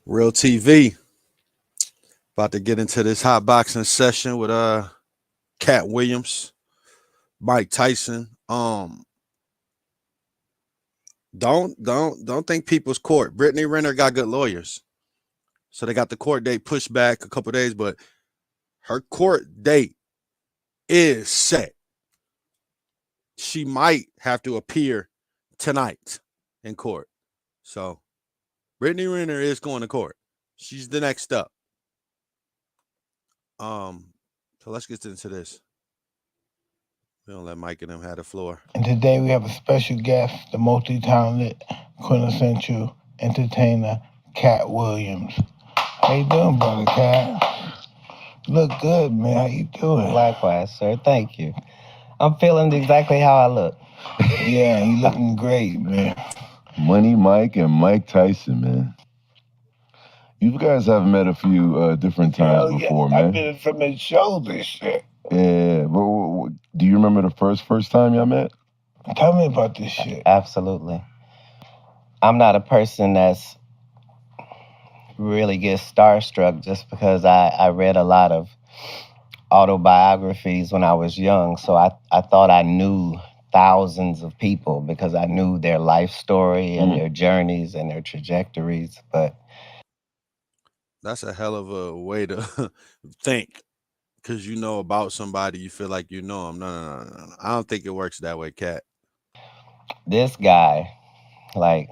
Real TV. About to get into this hot boxing session with Katt Williams, Mike Tyson. Don't think people's court. Brittany Renner got good lawyers. So they got the court date pushed back a couple days, but her court date is set. She might have to appear tonight in court. So Brittany Renner is going to court. She's the next up. So let's get into this. We don't let Mike and them have the floor. And today we have a special guest, the multi-talented, quintessential entertainer, Katt Williams. How you doing, brother Katt? You look good, man. How you doing? Likewise, sir. Thank you. I'm feeling exactly how I look. Yeah, you looking great, man. Money Mike and Mike Tyson, man. You guys have met a few different times before, man. I've been in some of his shows and shit. Yeah, but do you remember the first time y'all met? Tell me about this shit. Absolutely. I'm not a person that's really gets starstruck just because I read a lot of autobiographies when I was young. So I thought I knew thousands of people because I knew their life story and their journeys and their trajectories. But that's a hell of a way to think. Because you know about somebody, you feel like you know them. No. I don't think it works that way, Katt. This guy, like,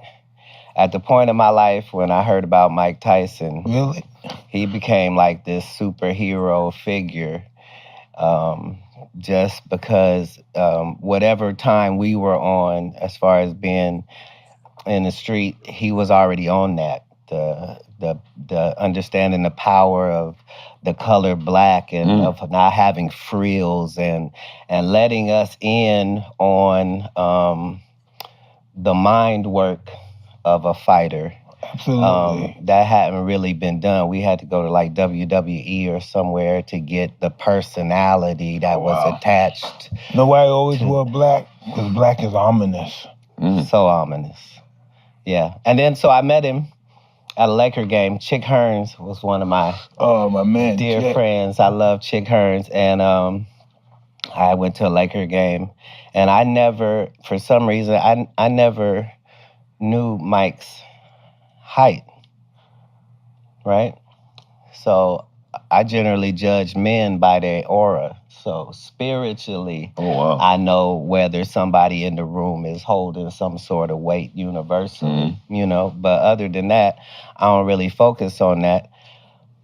at the point of my life when I heard about Mike Tyson, Really? he became like this superhero figure just because whatever time we were on as far as being in the street, he was already on that. The understanding the power of the color black and of not having frills and letting us in on the mind work of a fighter. Absolutely. That hadn't really been done. We had to go to like WWE or somewhere to get the personality that was attached. Nobody always wore black because black is ominous. So ominous. Yeah. And then so I met him at a Laker game. Chick Hearns was one of my man, dear Chick. friends. I love Chick Hearns. And I went to a Laker game. And I never, for some reason, I never knew Mike's height, right? So I generally judge men by their aura. So spiritually, I know whether somebody in the room is holding some sort of weight universally, you know. But other than that, I don't really focus on that.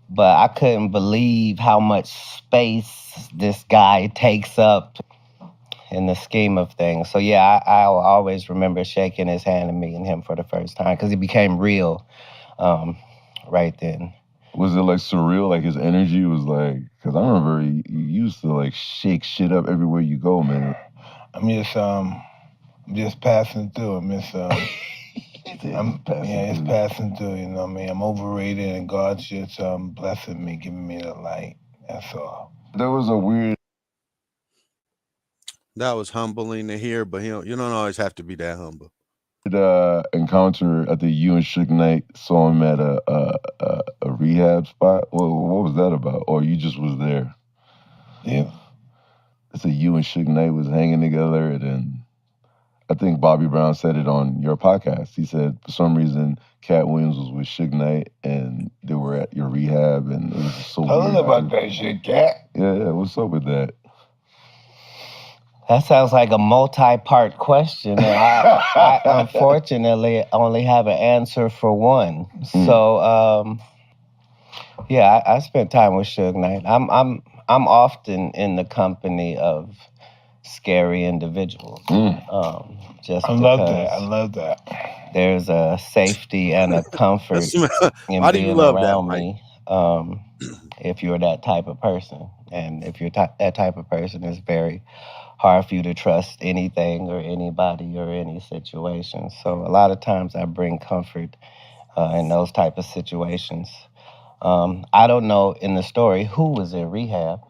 But I couldn't believe how much space this guy takes up in the scheme of things. So yeah, I'll always remember shaking his hand and meeting him for the first time because he became real right then. Was it like surreal? Like his energy was like, because I remember he used to like shake shit up everywhere you go, man. I'm just passing through. It's passing through, you know what I mean? I'm overrated and God's just blessing me, giving me the light. That's all. There was a weird... That was humbling to hear, but you don't always have to be that humble. Encounter, I think you and Suge Knight saw him at a rehab spot. What was that about? Or you just was there? Yeah. So you and Suge Knight was hanging together, and then I think Bobby Brown said it on your podcast. He said for some reason Katt Williams was with Suge Knight and they were at your rehab, and it was so weird. I don't know about that shit, Katt. Yeah, what's up with that? That sounds like a multi-part question. And I unfortunately only have an answer for one. So, yeah, I spent time with Suge Knight. I'm often in the company of scary individuals. Just I love that. There's a safety and a comfort in Why do you being love around that, me. If you're that type of person, and if you're that type of person, it's very hard for you to trust anything or anybody or any situation. So a lot of times I bring comfort in those type of situations. I don't know in the story who was in rehab.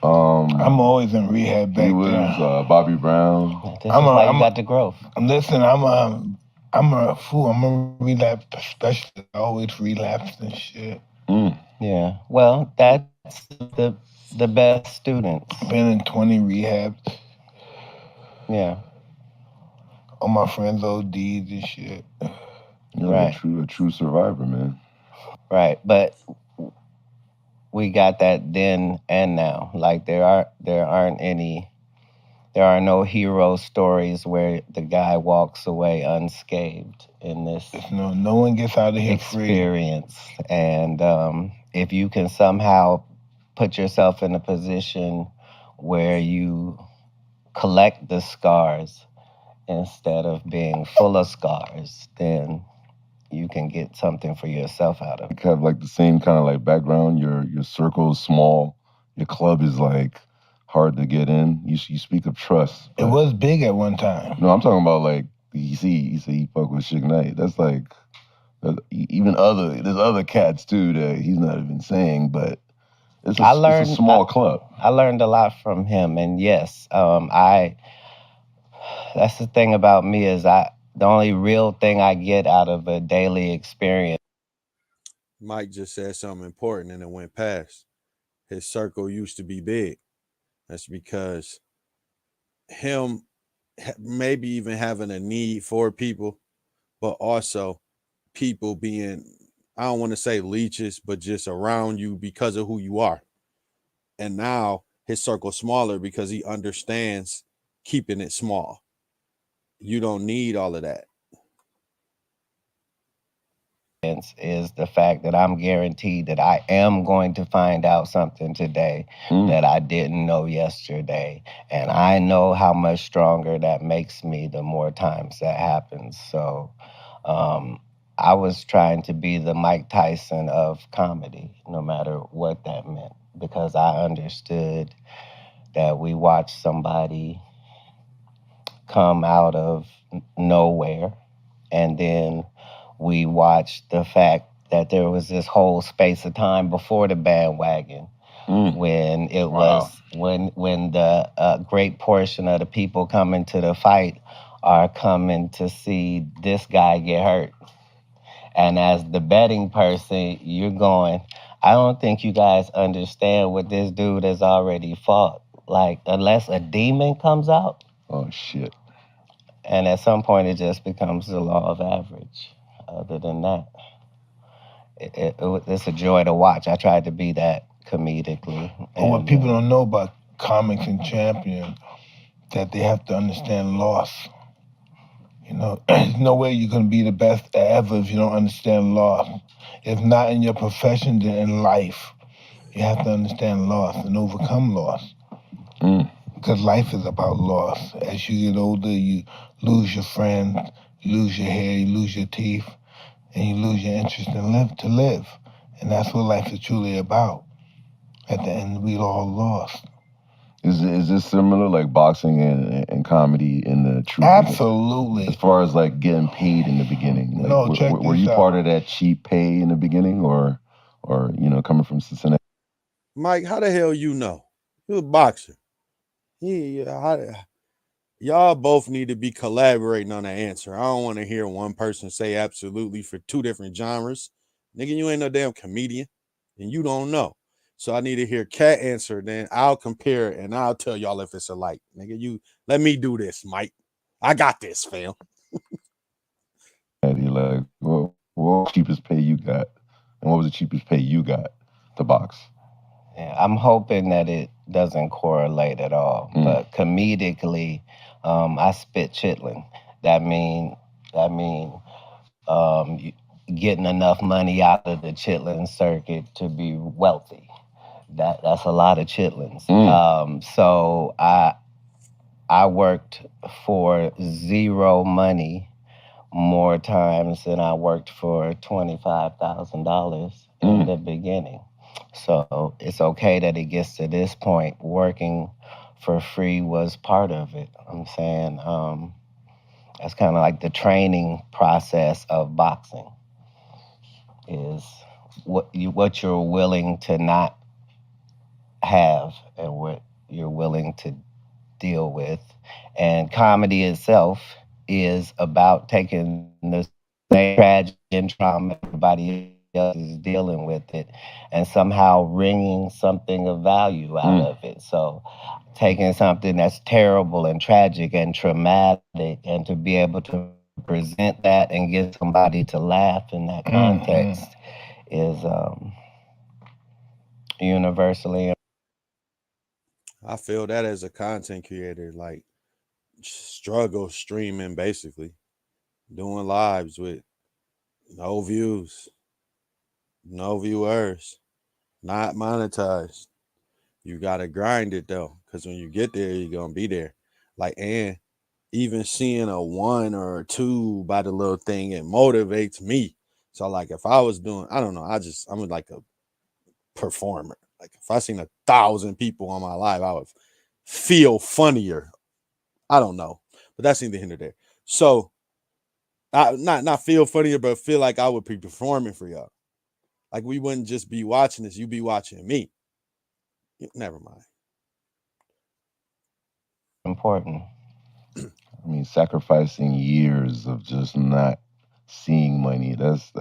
I'm always in rehab back He was there. Bobby Brown. This is how you got the growth. Listen, I'm a fool. I'm a relapse specialist. I always relapse and shit. Yeah. Well, that's the best students. Been in 20 rehabs. Yeah. All my friends OD'd and shit. You're Right. a true survivor, man. Right. But we got that then and now. Like there are no hero stories where the guy walks away unscathed in this No one gets out of here experience. And if you can somehow put yourself in a position where you collect the scars instead of being full of scars, then you can get something for yourself out of it. You have like the same kind of like background. Your circle is small. Your club is like hard to get in. You speak of trust. It was big at one time. No, I'm talking about like you say he fuck with Suge Knight. That's like even there's other cats too that he's not even saying, but it's a small club. I learned a lot from him, and yes, that's the thing about me is the only real thing I get out of a daily experience. Mike just said something important and it went past. His circle used to be big. That's because him maybe even having a need for people, but also people being, I don't want to say leeches, but just around you because of who you are. And now his circle's smaller because he understands keeping it small. You don't need all of that. Is the fact that I'm guaranteed that I am going to find out something today that I didn't know yesterday. And I know how much stronger that makes me the more times that happens. So I was trying to be the Mike Tyson of comedy, no matter what that meant, because I understood that we watched somebody come out of nowhere, and then we watched the fact that there was this whole space of time before the bandwagon when it was when the great portion of the people coming to the fight are coming to see this guy get hurt. And as the betting person, you're going, I don't think you guys understand what this dude has already fought. Like, unless a demon comes out. Oh, shit. And at some point, it just becomes the law of average. Other than that, it's a joy to watch. I tried to be that comedically. But what people don't know about comics and champions, that they have to understand loss. You know, there's no way you're going to be the best ever if you don't understand loss. If not in your profession, then in life. You have to understand loss and overcome loss. Because life is about loss. As you get older, you lose your friends, you lose your hair, you lose your teeth, and you lose your interest in to live. And that's what life is truly about. At the end, we all lost. Is this similar, like boxing and comedy in the truth? Absolutely. As far as like getting paid in the beginning, like, no, were you part of that cheap pay in the beginning, or you know, coming from Cincinnati? Mike, how the hell you know? You're a boxer. Y'all both need to be collaborating on the answer. I don't want to hear one person say absolutely for two different genres. Nigga, you ain't no damn comedian, and you don't know. So I need to hear Katt answer, then I'll compare it, and I'll tell y'all if it's alike. Nigga, you let me do this, Mike. I got this, fam. Like, what was the cheapest pay you got? And what was the cheapest pay you got to box? Yeah, I'm hoping that it doesn't correlate at all. But comedically, I spit chitlin'. That mean getting enough money out of the chitlin circuit to be wealthy. That's a lot of chitlins. So I worked for zero money more times than I worked for $25,000 in the beginning. So it's okay that it gets to this point. Working for free was part of it. I'm saying that's kind of like the training process of boxing. Is what you're willing to not have and what you're willing to deal with. And comedy itself is about taking the same tragedy and trauma everybody else is dealing with it and somehow wringing something of value out Mm. of it. So taking something that's terrible and tragic and traumatic and to be able to present that and get somebody to laugh in that context Mm-hmm. is universally. I feel that as a content creator, like struggle streaming basically, doing lives with no views, no viewers, not monetized. You gotta grind it though, because when you get there, you're gonna be there. Like, and even seeing a one or a two by the little thing, it motivates me. So like if I was doing, I don't know, I'm like a performer. Like if I seen 1,000 people on my live, I would feel funnier. I don't know, but that's neither here nor there. So I not feel funnier, but feel like I would be performing for y'all. Like we wouldn't just be watching this, you be watching me. Never mind. Important. I mean, sacrificing years of just not seeing money. That's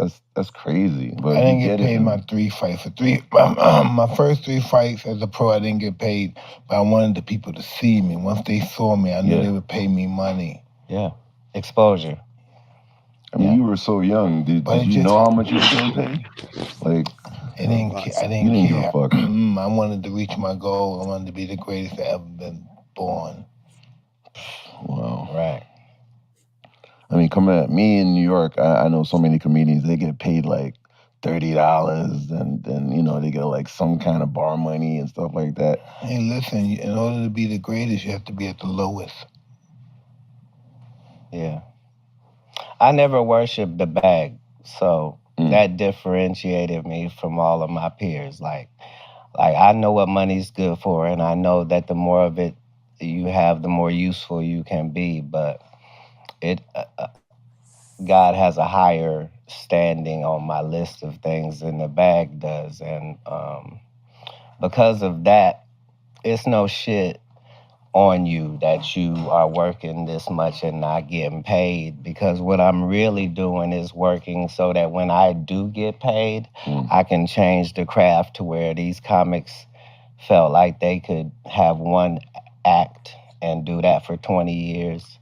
crazy. I But you didn't get get it. paid my And, 3 fights. My first 3 fights as a pro, I didn't get paid, but I wanted the people to see me. Once they saw me, I knew Yeah. they would pay me money. Yeah. Exposure. I mean, Yeah. you were so young. But Did it you just know how much you were getting paid? Like, I didn't care. I you didn't didn't give a care. fuck. I wanted to reach my goal. I wanted to be the greatest that ever been born. Wow. Right. I mean, coming at me in New York, I know so many comedians. They get paid like $30, and then they get like some kind of bar money and stuff like that. Hey, listen, in order to be the greatest, you have to be at the lowest. Yeah. I never worshiped the bag, so Mm. that differentiated me from all of my peers. Like I know what money's good for, and I know that the more of it you have, the more useful you can be. But it, God has a higher standing on my list of things than the bag does, and because of that, it's no shit on you that you are working this much and not getting paid, because what I'm really doing is working so that when I do get paid, Mm. I can change the craft to where these comics felt like they could have one act and do that for 20 years.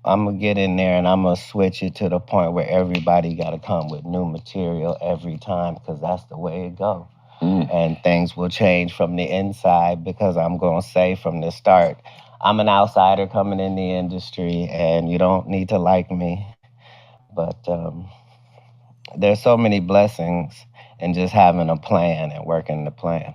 I'm gonna get in there and I'm gonna switch it to the point where everybody got to come with new material every time, because that's the way it go. Mm. And things will change from the inside, because I'm going to say from the start, I'm an outsider coming in the industry and you don't need to like me. But there's so many blessings in just having a plan and working the plan.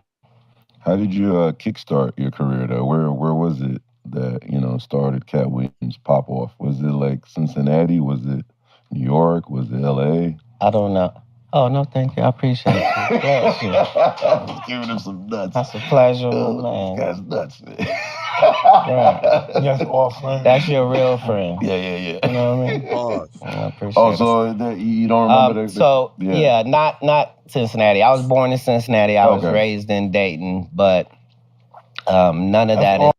How did you kickstart your career though? Where was it that started Cat Williams pop off? Was it like Cincinnati? Was it New York? Was it L.A.? I don't know. Oh, no, thank you. I appreciate you. Bless you. Just giving him some nuts. That's a pleasure, This man. guy's nuts, man. Right. That's offering. That's your real friend. Yeah. You know what I mean? Pause. I appreciate Oh, it. so you don't remember So yeah, not Cincinnati. I was born in Cincinnati. I was Okay. raised in Dayton, but none of That's that.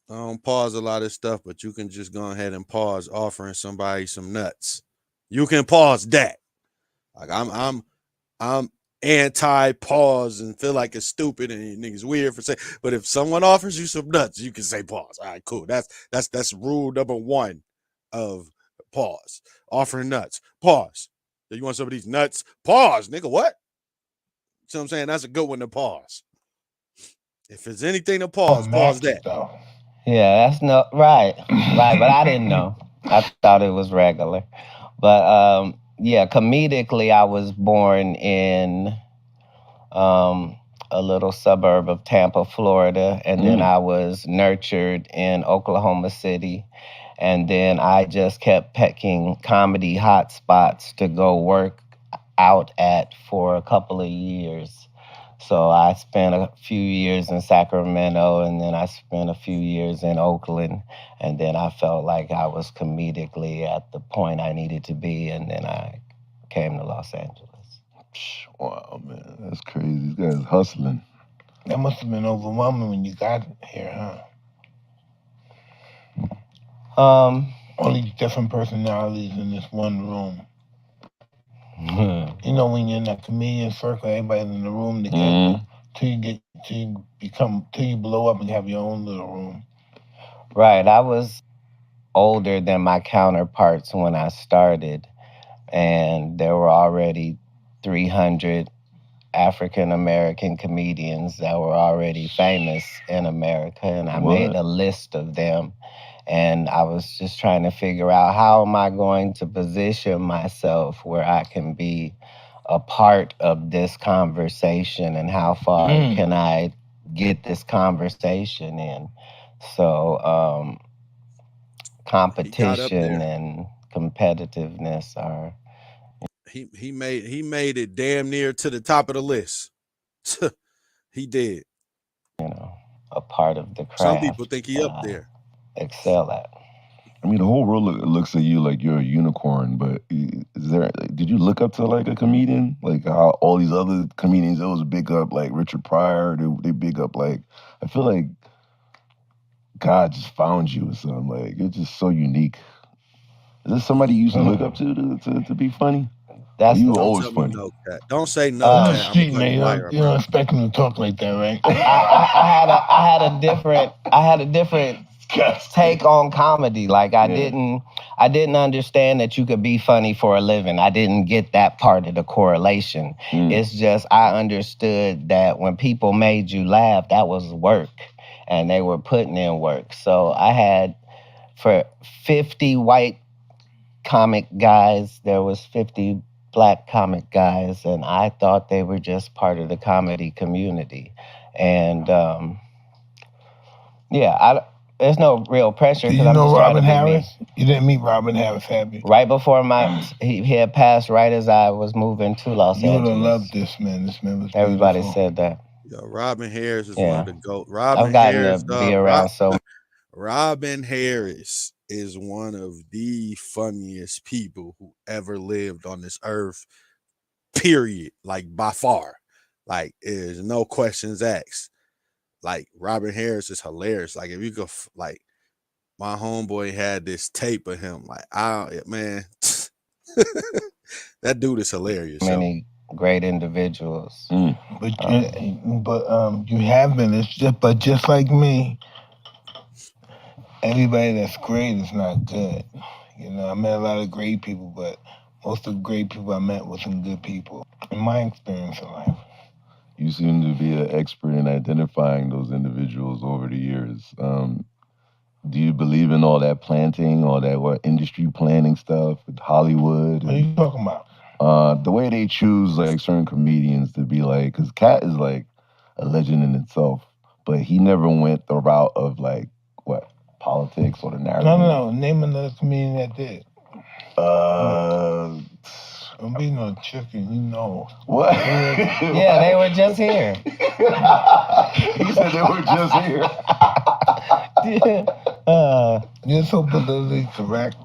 I don't pause a lot of stuff, but you can just go ahead and pause offering somebody some nuts. You can pause that. Like I'm anti-pause and feel like it's stupid and niggas weird for saying. But if someone offers you some nuts, you can say pause. All right, cool. That's rule number one of pause. Offering nuts. Pause. You want some of these nuts? Pause, nigga. What? See what I'm saying? That's a good one to pause. If there's anything to pause that. though. Yeah, that's no right. But I didn't know. I thought it was regular. But yeah, comedically, I was born in um, a little suburb of Tampa, Florida, and then I was nurtured in Oklahoma City. And then I just kept pecking comedy hotspots to go work out at for a couple of years. So I spent a few years in Sacramento, and then I spent a few years in Oakland, and then I felt like I was comedically at the point I needed to be, and then I came to Los Angeles. Wow, man, that's crazy. This guy's hustling. That must have been overwhelming when you got here, huh? All these different personalities in this one room. You know, when you're in that comedian circle, everybody's in the room together till you blow up and have your own little room. Right. I was older than my counterparts when I started, and there were already 300 African American comedians that were already famous in America, and I made What? a list of them. And I was just trying to figure out, how am I going to position myself where I can be a part of this conversation, and how far can I get this conversation in? So He got up competition there. and competitiveness are, He made it damn near to the top of the list. He did. you know, a part of the Some people craft think he that up I there. excel at. I mean, the whole world looks at you like you're a unicorn. But did you look up to like a comedian? Like how all these other comedians, those big up like Richard Pryor. They big up like. I feel like God just found you or something. Like you're just so unique. Is this somebody you used to look up to be funny? Or That's you the were Don't always tell me funny? no, Cat. Don't say no, You're a Cat. I'm gonna street call man. you You liar, don't bro. expect him to talk like that, right? I had a different take on comedy. Like I didn't understand that you could be funny for a living. I didn't get that part of the correlation. It's just I understood that when people made you laugh, that was work, and they were putting in work. So I had, for 50 white comic guys, there was 50 black comic guys, and I thought they were just part of the comedy community. And there's no real pressure Did because you I'm know just trying to Robin be Harris? me. You didn't meet Robin Harris, have you? Right before he had passed, right as I was moving to Los You would have Angeles. loved this man. This man was Everybody beautiful. said that. Yo, Robin Harris is one Yeah. of the GOAT. I've gotten to be around so Robin Harris is one of the funniest people who ever lived on this earth. Period. Like by far. Like there's no questions asked. Like Robin Harris is hilarious. Like if you go like my homeboy had this tape of him. Like man, that dude is hilarious. Yo. many great individuals. But you have been. It's just like me. Everybody that's great is not good. You know, I met a lot of great people, but most of the great people I met wasn't good people. In my experience in life. You seem to be an expert in identifying those individuals over the years. Do you believe in all that planting, all that industry planning stuff with Hollywood? What are you talking about? The way they choose like certain comedians to be like, because Katt is like a legend in itself, but he never went the route of like politics or the narrative. No. Name another comedian that did. Don't be no chicken, you know. What? Yeah, they were just here. He said they were just here. You're so politically correct.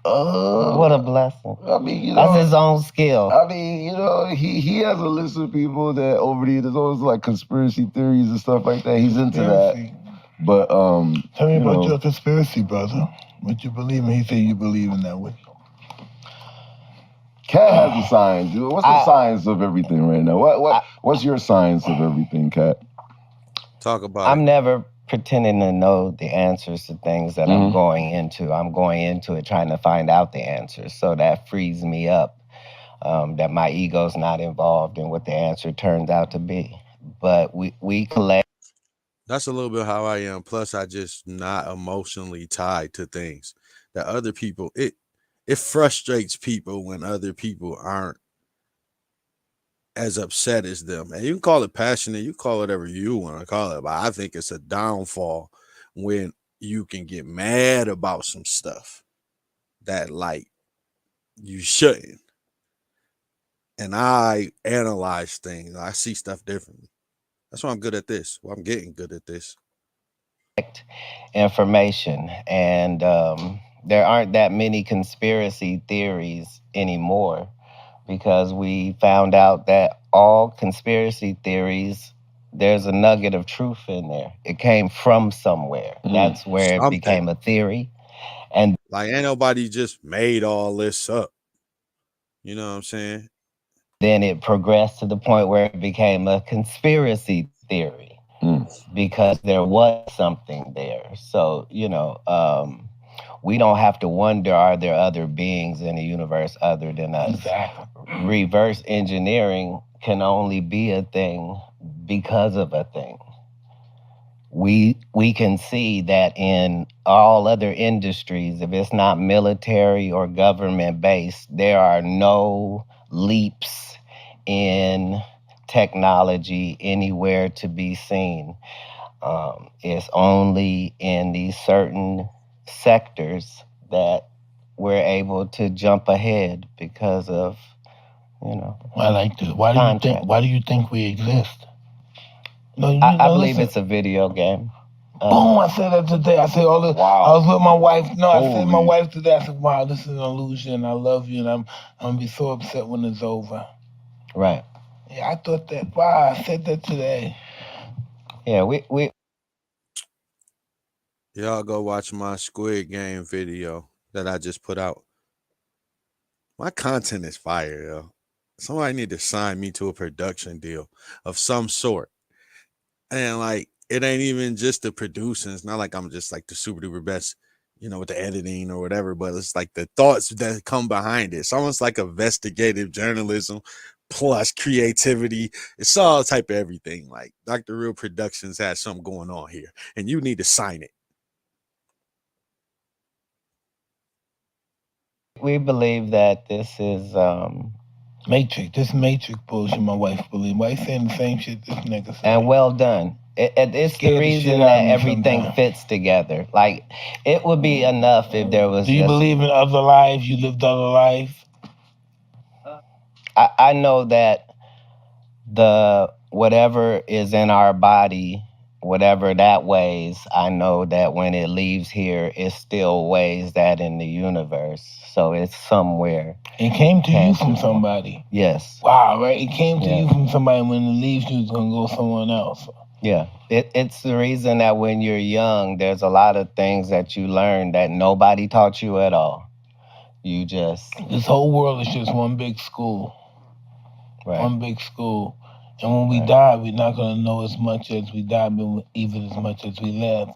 What a blessing. I mean, that's his own skill. I mean, he has a list of people that over the years, there's always like conspiracy theories and stuff like that. He's into that. But tell me about your conspiracy, brother. What you believe in? He said you believe in that way. Katt has the science. What's the science of everything right now? What's your science of everything, Katt? Talk about I'm never pretending to know the answers to things that I'm going into. I'm going into it trying to find out the answers. So that frees me up, that my ego's not involved in what the answer turns out to be. But we collect. That's a little bit how I am. Plus, I just not emotionally tied to things that other people. It frustrates people when other people aren't as upset as them. And you can call it passionate, you call it whatever you want to call it, but I think it's a downfall when you can get mad about some stuff that like you shouldn't. And I analyze things. I see stuff differently. That's why I'm good at this. Well, I'm getting good at this. Information, and there aren't that many conspiracy theories anymore, because we found out that all conspiracy theories there's a nugget of truth in there. It came from somewhere. That's where it Something. became a theory. And Like, ain't nobody just made all this up. You know what I'm saying? then it progressed to the point where it became a conspiracy theory because there was something there. So, we don't have to wonder, are there other beings in the universe other than us? Exactly. Reverse engineering can only be a thing because of a thing. We can see that in all other industries, if it's not military or government based, there are no leaps in technology anywhere to be seen. It's only in these certain sectors that we're able to jump ahead because of, I like this. Why do you think we exist? No, I believe it's a video game. Boom! I said that today. I said all this. Wow. I was with my wife. No, I said to my Holy. wife today. I said, "Wow, this is an illusion. I love you, and I'm gonna be so upset when it's over." Right. Yeah, I thought that. Wow, I said that today. Yeah, we Y'all go watch my Squid Game video that I just put out. My content is fire, yo. Somebody need to sign me to a production deal of some sort. And like, it ain't even just the producing. It's not like I'm just like the super duper best, with the editing or whatever, but it's like the thoughts that come behind it. It's almost like investigative journalism plus creativity. It's all type of everything. Like Dr. Real Productions has something going on here, and you need to sign it. we believe that this is Matrix. This Matrix bullshit. My wife believe. Why you saying the same shit this nigga said? and well done. It's Scared the the reason shit out that of me everything sometimes. fits together. Like, it would be enough if there was Do you just believe in other lives? You lived other life? I know that the whatever is in our body, whatever that weighs, I know that when it leaves here, it still weighs that in the universe. So it's somewhere. It came to you from tangible. somebody. Yes. Wow, right? It came to Yeah. you from somebody. When it leaves you, it's gonna go someone else. Yeah. It's the reason that when you're young, there's a lot of things that you learn that nobody taught you at all. You just This whole world is just one big school. right. One big school. And when we Right. die, we're not gonna know as much as we died, but even as much as we lived.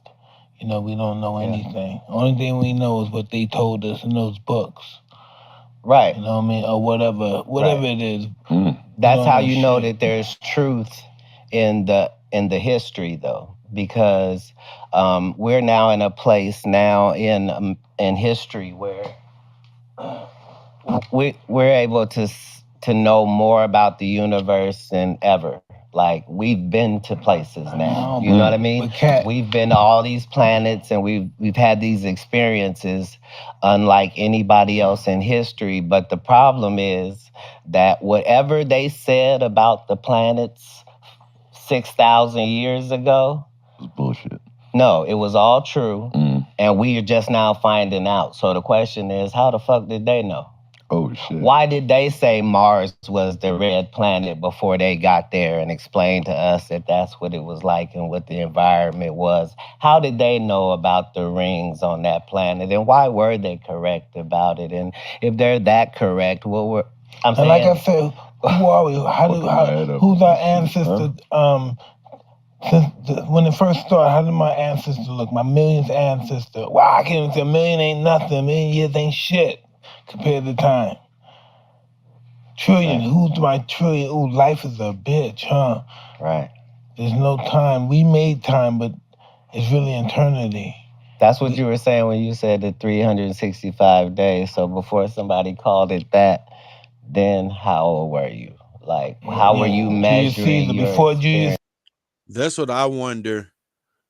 We don't know Yeah. anything. Only thing we know is what they told us in those books. Right. You know what I mean? Or whatever Right. it is. That's how know you know shit. that there's truth in the history, though, because we're now in a place now in history where we're able to know more about the universe than ever. Like, we've been to places now. You know what I mean? But Katt, We've been to all these planets and we've had these experiences unlike anybody else in history. But the problem is that whatever they said about the planets 6,000 years ago, It's bullshit. no, it was all true. And we are just now finding out. So the question is, how the fuck did they know? Oh shit. Why did they say Mars was the red planet before they got there and explained to us that that's what it was like and what the environment was? How did they know about the rings on that planet? And why were they correct about it? And if they're that correct, what were I'm saying? And like I said, who are we? Who's our ancestor? When it first started, how did my ancestor look? My millionth ancestor. Wow, I can't even say a million ain't nothing. A million years ain't shit compared to time. Trillion. Right. Who's my trillion? Ooh, life is a bitch, huh? Right. There's no time. We made time, but it's really eternity. That's what you were saying when you said the 365 days. So before somebody called it that, then how old were you? Like, how were you measuring your before Julius? That's what I wonder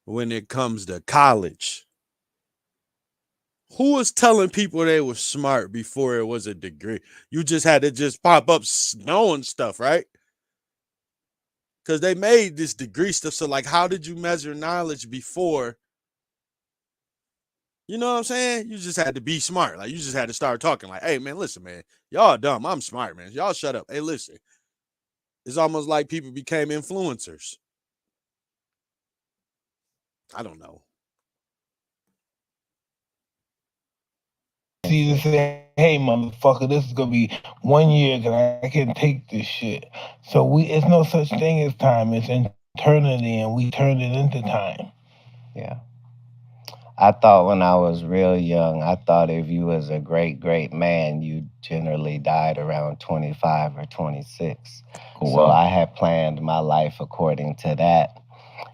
when it comes to college. Who was telling people they were smart before it was a degree? You just had to just pop up knowing stuff, right? Because they made this degree stuff. So, like, how did you measure knowledge before? You know what I'm saying? You just had to be smart. Like, you just had to start talking. Like, hey, man, listen, man. Y'all dumb. I'm smart, man. Y'all shut up. Hey, listen. It's almost like people became influencers. I don't know. See to say, hey, motherfucker, this is gonna be 1 year because I can take this shit. So it's no such thing as time. It's eternity, and we turn it into time. Yeah. I thought when I was real young, I thought if you was a great man, you generally died around 25 or 26. Oh, So wow. I had planned my life according to that.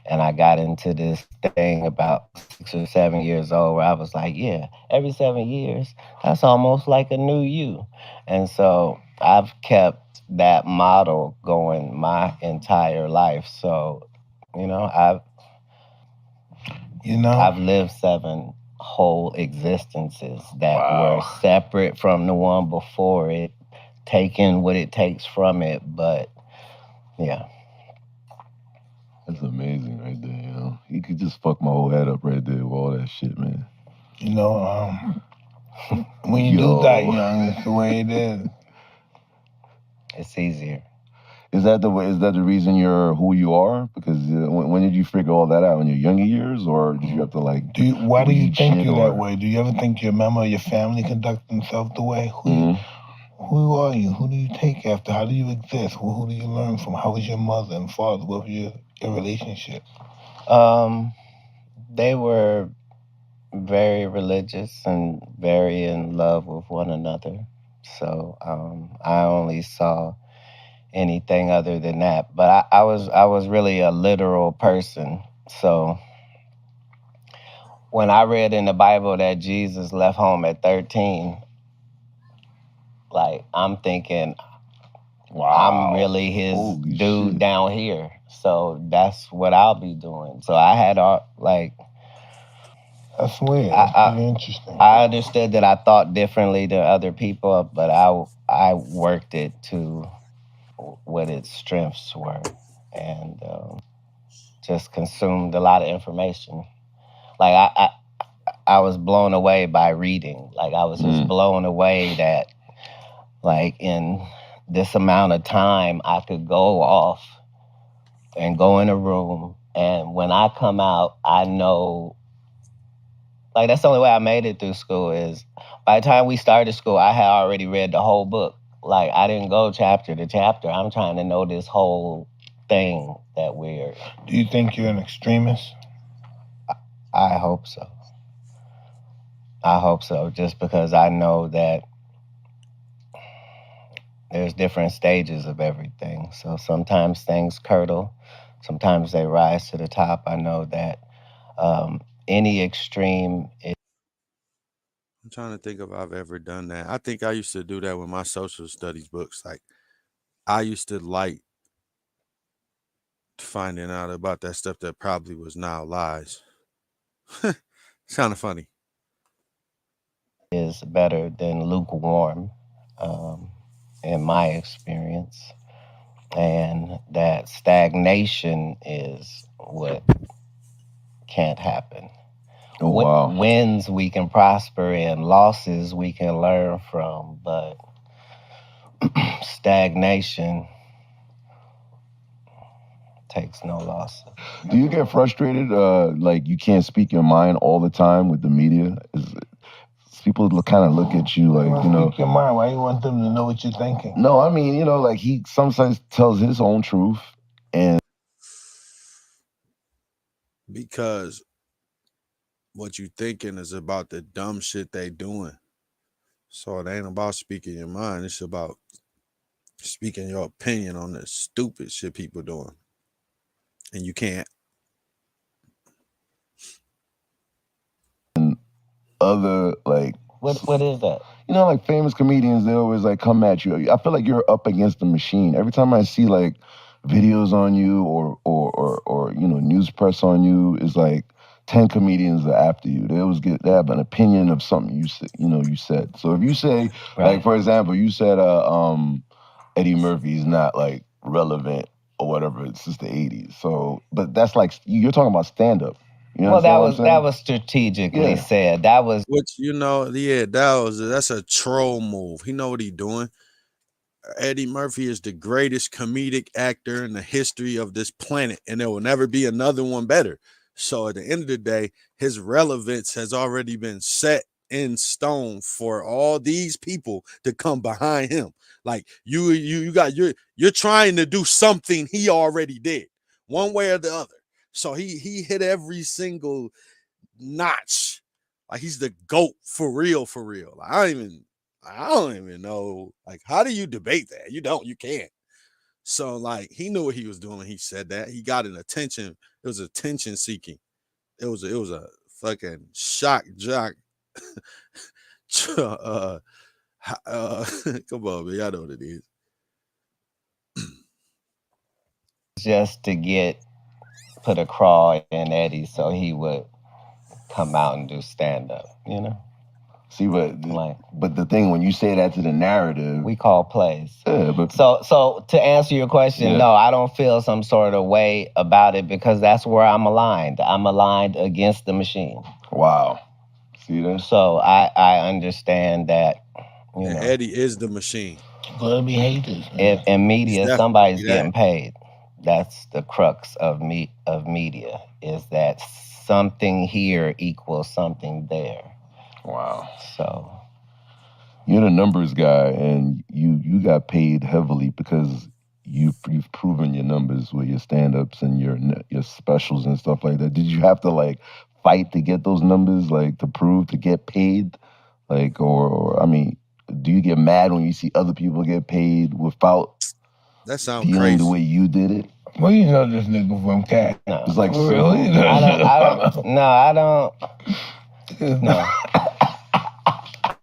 And I got into this thing about 6 or 7 years old where I was like, yeah, every 7 years, that's almost like a new you. And so I've kept that model going my entire life. So, you know, I've You know? I've lived 7 whole existences that were Wow. separate from the one before it, taking what it takes from it. But yeah, That's amazing right there, you know. You could just fuck my whole head up right there with all that shit, man. You know, when you do die Yo. young, it's the way it is. it's easier. Is that the way? Is that the reason you're who you are? Because when did you figure all that out? In your younger years, or did you have to like Why do you read think shit you're that or? way? Do you ever think your member or your family conduct themselves the way? Mhm. Who are you? Who do you take after? How do you exist? Who do you learn from? How was your mother and father? What was your relationship? Um, they were very religious and very in love with one another. So I only saw anything other than that. But I was really a literal person. So when I read in the Bible that Jesus left home at 13, like I'm thinking I'm Wow. really his Holy dude shit. down here. So that's what I'll be doing. So I had all like That's weird. I, That's I pretty interesting. I understood that I thought differently than other people, but I worked it to what its strengths were, and just consumed a lot of information. Like I was blown away by reading. Like I was just Mm. blown away that like in this amount of time I could go off and go in a room, and when I come out, I know like that's the only way I made it through school is by the time we started school, I had already read the whole book. Like I didn't go chapter to chapter. I'm trying to know this whole thing that we're. Do you think you're an extremist? I hope so. I hope so, just because I know that there's different stages of everything. So sometimes things curdle, sometimes they rise to the top. I know that any extreme is I'm trying to think if I've ever done that. I think I used to do that with my social studies books. Like I used to like finding out about that stuff that probably was now lies. It's kind of funny. better than lukewarm, um, in my experience, and that stagnation is what can't happen. Oh wow. Wins we can prosper in, losses we can learn from, but stagnation takes no loss. Do you get frustrated? Like you can't speak your mind all the time with the media. People kind of look at you like Speak your mind. Why you want them to know what you're thinking? No, I mean like he sometimes tells his own truth, and Because what you thinking is about the dumb shit they doing. So it ain't about speaking your mind. It's about speaking your opinion on the stupid shit people doing. And you can't. other like What is that? like famous comedians, they always like come at you. I feel like you're up against the machine. Every time I see like videos on you or news press on you, is like 10 comedians are after you. They have an opinion of something you said. So if you say like for example, you said Eddie Murphy's not like relevant or whatever, it's just the 80s. So but that's like you're talking about stand up. Well, that was strategically said. That was Which that's a troll move. He know what he doing. Eddie Murphy is the greatest comedic actor in the history of this planet, and there will never be another one better. So at the end of the day, his relevance has already been set in stone for all these people to come behind him. Like you're trying to do something he already did, one way or the other. So he hit every single notch. Like he's the GOAT for real, for real. Like, I don't even know. Like, how do you debate that? You can't. So like he knew what he was doing when he said that. He got an attention. It was attention seeking. It was a fucking shock jock. uh, come on, man. Y'all know what it is. Just to put a crawl in Eddie so he would come out and do stand up, you know? See, but the thing, when you say that to the narrative, we call plays. Yeah, but so to answer your question, no, I don't feel some sort of way about it because that's where I'm aligned. I'm aligned against the machine. Wow. See that? So I understand that, you know. Eddie is the machine. Gonna be haters. In media, somebody's getting paid. That's the crux of media, is that something here equals something there. Wow. So you're the numbers guy, and you got paid heavily because you've proven your numbers with your stand-ups and your specials and stuff like that. Did you have to like fight to get those numbers, like to get paid, like or I mean, do you get mad when you see other people get paid without that sounds dealing crazy the way you did it? Well, you know this nigga from Katt. No. It's like really? I don't. No.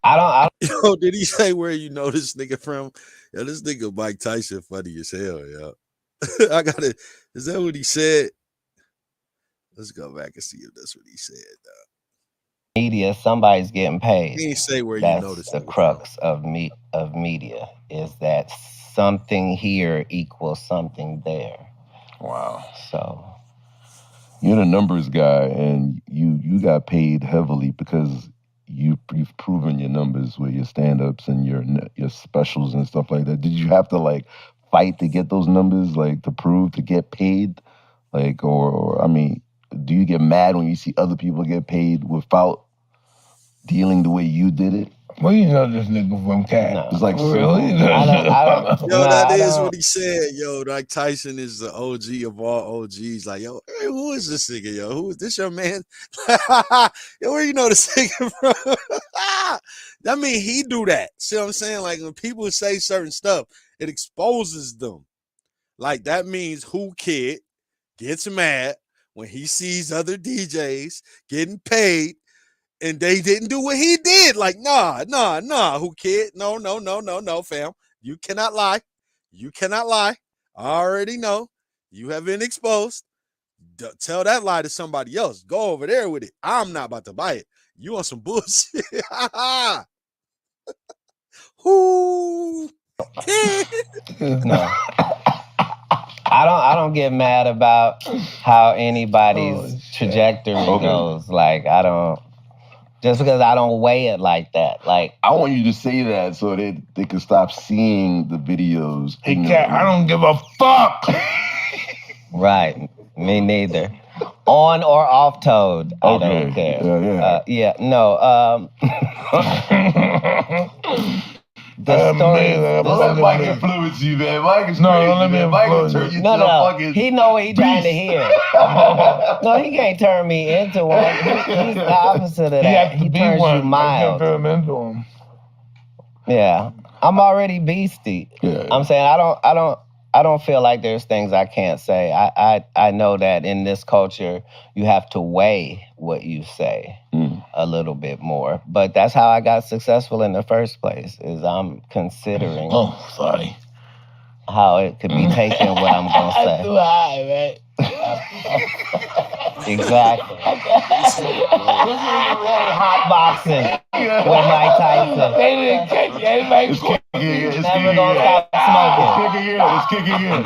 I don't. Yo, did he say where you know this nigga from? Yo, this nigga Mike Tyson funny as hell, yo. I got it. Is that what he said? Let's go back and see if that's what he said. Media, somebody's getting paid. He didn't say where that's you know this. The crux of media is that something here equals something there. Wow. So you're the numbers guy, and you got paid heavily because you've proven your numbers with your stand-ups and your specials and stuff like that. Did you have to like fight to get those numbers, like to get paid, like or I mean, do you get mad when you see other people get paid without dealing the way you did it? Well, you know this nigga from Katt. No. It's like really? That is what he said. Yo, like Tyson is the OG of all OGs. Like, yo, hey, who is this nigga? Yo, who is this your man? Yo, where you know this nigga from? I mean, he do that. See what I'm saying? Like when people say certain stuff, it exposes them. Like that means Who Kid gets mad when he sees other DJs getting paid and they didn't do what he did. Like, nah, Who Kid? No, fam. You cannot lie. You cannot lie. I already know. You have been exposed. Tell that lie to somebody else. Go over there with it. I'm not about to buy it. You on some bullshit. Who? No. I don't get mad about how anybody's trajectory goes. Like I don't. Just because I don't weigh it like that. Like I want you to say that so they can stop seeing the videos. Hey, Katt, I don't give a fuck. Right. Me neither. On or off Toad, I don't care. No. The story. Let Mike influence you, man. Mike is crazy, let me man. Mike will turn you into a fucking he know what he's trying to hear. No, he can't turn me into one. He's the opposite of that. He turns you mild. I can't turn him into him. Yeah, I'm already beastie. Yeah. I'm saying I don't feel like there's things I can't say. I know that in this culture you have to weigh what you say a little bit more. But that's how I got successful in the first place, is I'm considering how it could be taken what I'm gonna say. Too high, right? Exactly. This is really HotBoxing with Mike Tyson. They didn't catch anybody. Never gonna stop smoking. It's kicking in.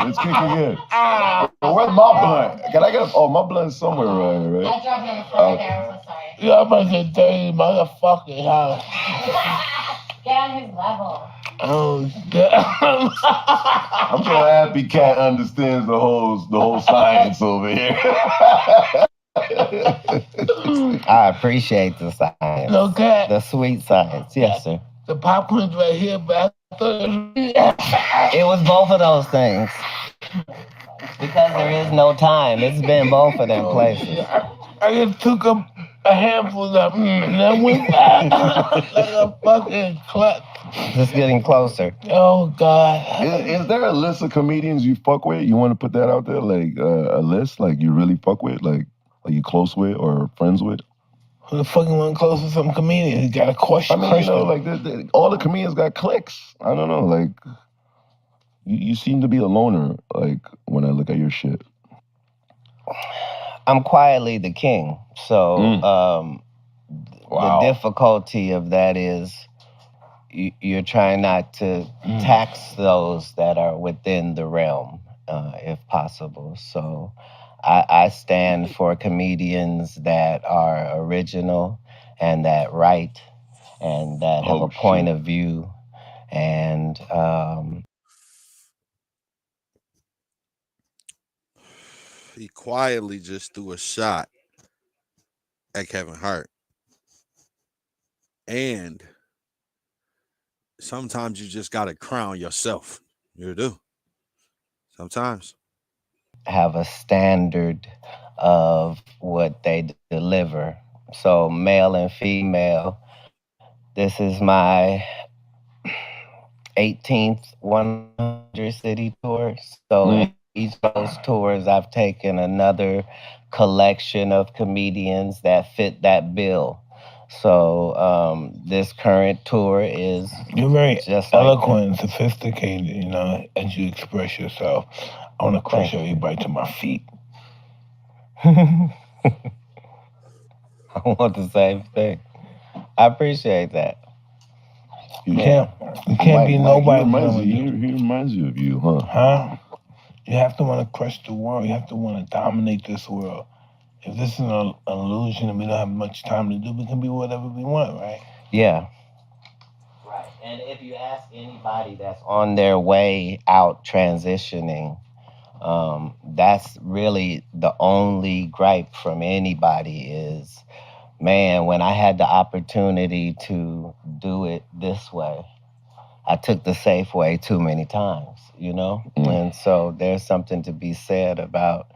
Where's my blunt? Can I get my blunt's somewhere around here, right? I dropped it on the floor there. I'm so sorry. Yeah, I'm about to dirty motherfucker, huh? Get on his level. Oh, I'm so happy Katt understands the whole science over here. I appreciate the science. No, Katt. The sweet science. Yes, sir. The popcorn's right here, but I thought it was It was both of those things. Because there is no time. It's been both of them places. I just took a handful of and then went back like a fucking clutch. Just getting closer. Oh, God. Is there a list of comedians you fuck with? You want to put that out there? Like a list like you really fuck with? Like you close with or friends with? Who the fuck you want close to some comedian? You got a question? I mean, you know, like all the comedians got clicks. I don't know, like you seem to be a loner. Like when I look at your shit, I'm quietly the king. So Wow. the difficulty of that is you're trying not to tax those that are within the realm, if possible. So I stand for comedians that are original and that write and that have a point of view. And he quietly just threw a shot at Kevin Hart. And sometimes you just gotta crown yourself. You do. Sometimes. have a standard of what they deliver. So male and female, this is my 18th 100 city tour. So in each of those tours, I've taken another collection of comedians that fit that bill. So this current tour is You're very just eloquent and sophisticated, you know, as you express yourself. I want to crush everybody to my feet. I want the same thing. I appreciate that. You can't be nobody. He reminds you of you, huh? Huh? You have to want to crush the world. You have to want to dominate this world. If this is an illusion and we don't have much time to do, we can be whatever we want, right? Yeah. Right. And if you ask anybody that's on their way out transitioning, that's really the only gripe from anybody is, man, when I had the opportunity to do it this way, I took the safe way too many times, you know? And so there's something to be said about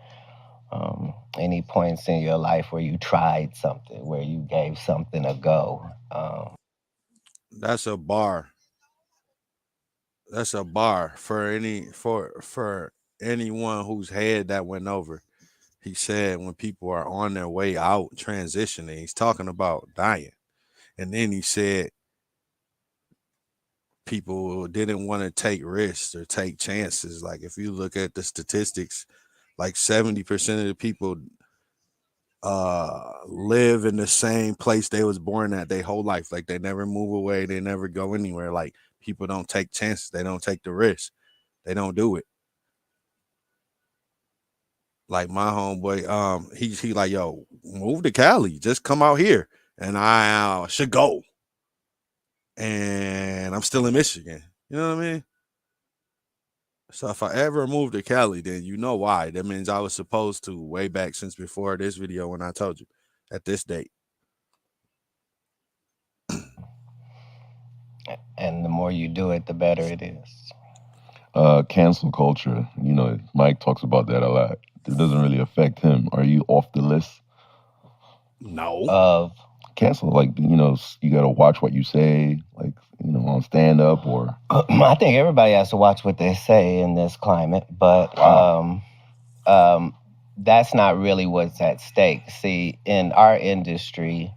any points in your life where you tried something, where you gave something a go. That's a bar. That's a bar for anyone whose head that went over. He said when people are on their way out transitioning, he's talking about dying. And then he said people didn't want to take risks or take chances. Like if you look at the statistics, like 70% of the people live in the same place they was born at their whole life. Like they never move away, they never go anywhere. Like people don't take chances, they don't take the risk, they don't do it. Like my homeboy, he like, yo, move to Cali, just come out here, and I should go. And I'm still in Michigan. You know what I mean? So if I ever move to Cali, then you know why. That means I was supposed to way back since before this video when I told you at this date. And the more you do it, the better it is. Cancel culture. You know, Mike talks about that a lot. It doesn't really affect him. Are you off the list? No. Of cancel, like, you know, you got to watch what you say, like, you know, on stand up or. I think everybody has to watch what they say in this climate, but that's not really what's at stake. See, in our industry,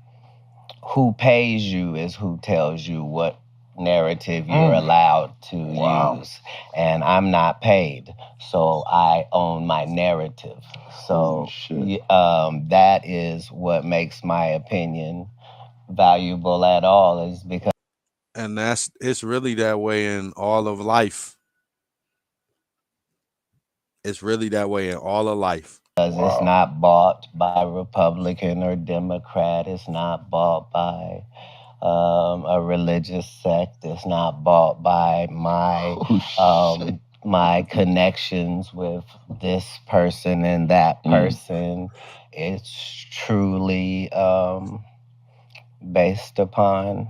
who pays you is who tells you what narrative you're allowed to use. And I'm not paid, so I own my narrative. So that is what makes my opinion valuable at all, is because. And it's really that way in all of life. It's really that way in all of life. Because it's not bought by Republican or Democrat. It's not bought by a religious sect. It's not bought by my connections with this person and that person. it's truly based upon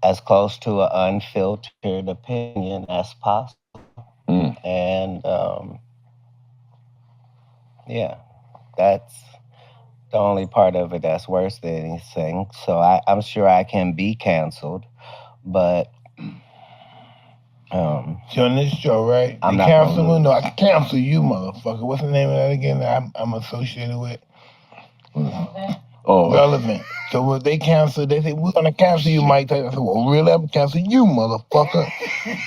as close to an unfiltered opinion as possible. And yeah, that's the only part of it that's worse than anything. So I'm sure I can be canceled, but See, on this show, right? I'm They not cancel gonna me. No, I lose. can cancel you, motherfucker. What's the name of that again that I'm associated with? Oh, Relevant. So when they cancel, they say, we're going to cancel you, Mike Tyson. I said, well, really? I'm canceling you, motherfucker.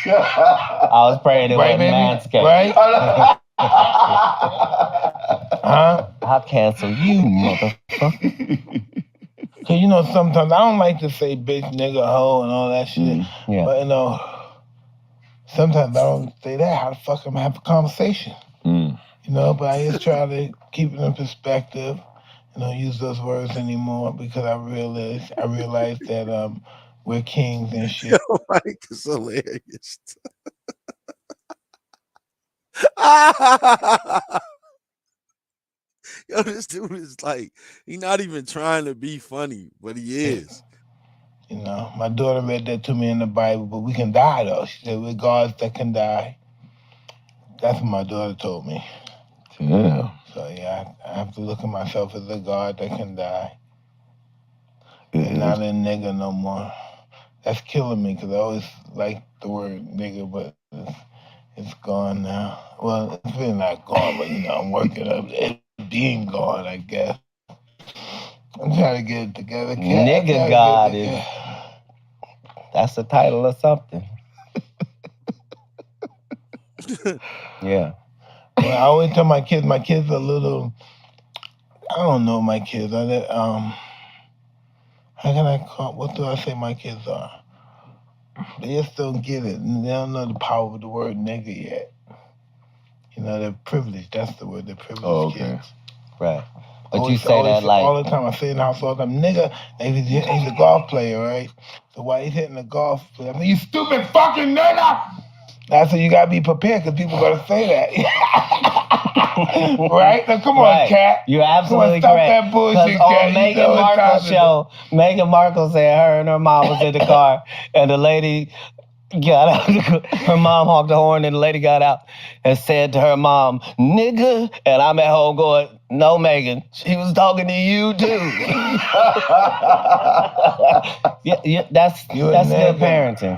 I was praying it Right, wasn't baby? Manscaped. Right? Huh? I'll cancel you, motherfucker. Cause you know sometimes I don't like to say bitch, nigga, hoe, and all that shit. Yeah. But you know, sometimes I don't say that. How the fuck am I have a conversation? You know, but I just try to keep it in perspective. You know, use those words anymore because I realize that we're kings and shit. Yo, Mike is hilarious. Yo, this dude is like, he's not even trying to be funny, but he is. You know, my daughter read that to me in the Bible, but we can die though. She said, we're gods that can die. That's what my daughter told me. Yeah. So yeah, I have to look at myself as a god that can die. And not a nigga no more. That's killing me because I always liked the word nigga, but it's gone now. Well, it's really not gone, but you know, I'm working up it being gone, I guess. I'm trying to get it together. Nigga God is that's the title of something. Yeah. Well, I always tell my kids are a little. I don't know my kids. How can I call? What do I say my kids are? They just don't get it. They don't know the power of the word nigga yet. You know, they're privileged. That's the word. They're privileged kids. Right. But you say that like all the time. I say in the house all the time, nigga. He's a golf player, right? So while he's hitting the golf, I mean, you stupid fucking nigga. That's so you gotta be prepared because people gonna say that. Right? Now come on, Katt. You're absolutely stop correct. that bullshit, Because Katt. on Meghan Markle's show, Meghan Markle said her and her mom was in the car, and the lady got out. Her mom honked the horn, and the lady got out and said to her mom, "Nigga," and I'm at home going, "No, Megan, she was talking to you too." yeah, that's good parenting.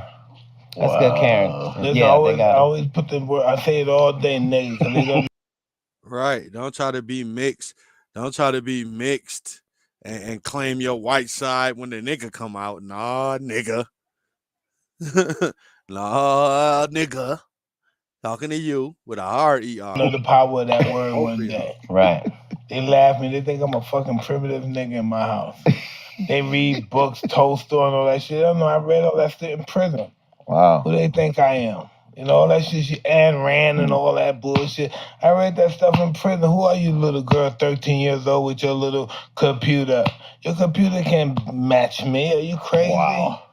That's good parenting. Yeah, I always put the word. I say it all day, nigga. Right. Don't try to be mixed. Don't try to be mixed and claim your white side when the nigga come out. Nah, nigga. Nah, nigga. Talking to you with a hard ER. Know the power of that word one day. Right. They laugh me. They think I'm a fucking primitive nigga in my house. They read books, Tolstoy and all that shit. I don't know. I read all that shit in prison. Wow. Who they think I am? You know, all that shit, Ayn Rand and all that bullshit. I read that stuff in prison. Who are you, little girl, 13 years old with your little computer? Your computer can't match me. Are you crazy? Wow.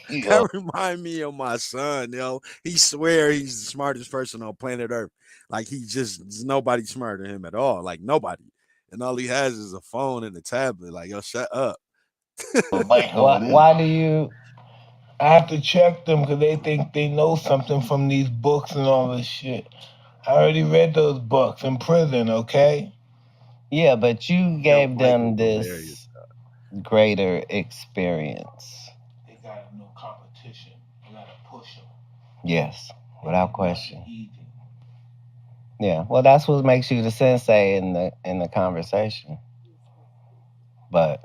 That remind me of my son, yo. He swear he's the smartest person on planet Earth. Like there's nobody smarter than him at all. Like nobody. And all he has is a phone and a tablet. Like, yo, shut up. Why do you? I have to check them because they think they know something from these books and all this shit. I already read those books in prison, okay? Yeah, but you gave them this hilarious. greater experience. They got no competition. You gotta push them. Yes, without question. Yeah, well, that's what makes you the sensei in the conversation. But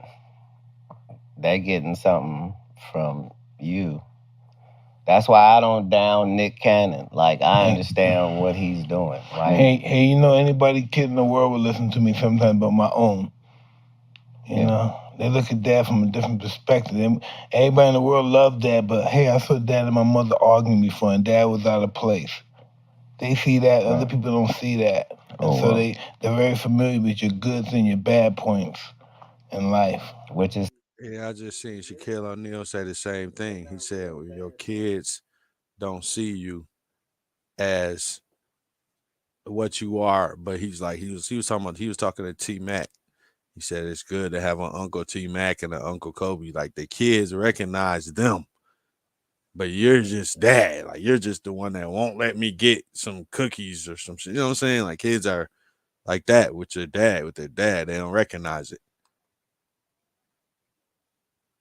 they're getting something from you. That's why I don't down Nick Cannon. Like, I understand what he's doing. Right? Hey, you know, anybody kid in the world will listen to me sometimes but my own. You know, they look at dad from a different perspective. Everybody in the world loved dad, but hey, I saw dad and my mother arguing before, and dad was out of place. They see that, other people don't see that. And so they're very familiar with your goods and your bad points in life. Which is... Yeah, I just seen Shaquille O'Neal say the same thing. He said, your kids don't see you as what you are, but he's like he was talking to T Mac. He said it's good to have an Uncle T Mac and an Uncle Kobe. Like the kids recognize them, but you're just dad. Like you're just the one that won't let me get some cookies or some shit. You know what I'm saying? Like kids are like that with your dad, with their dad. They don't recognize it.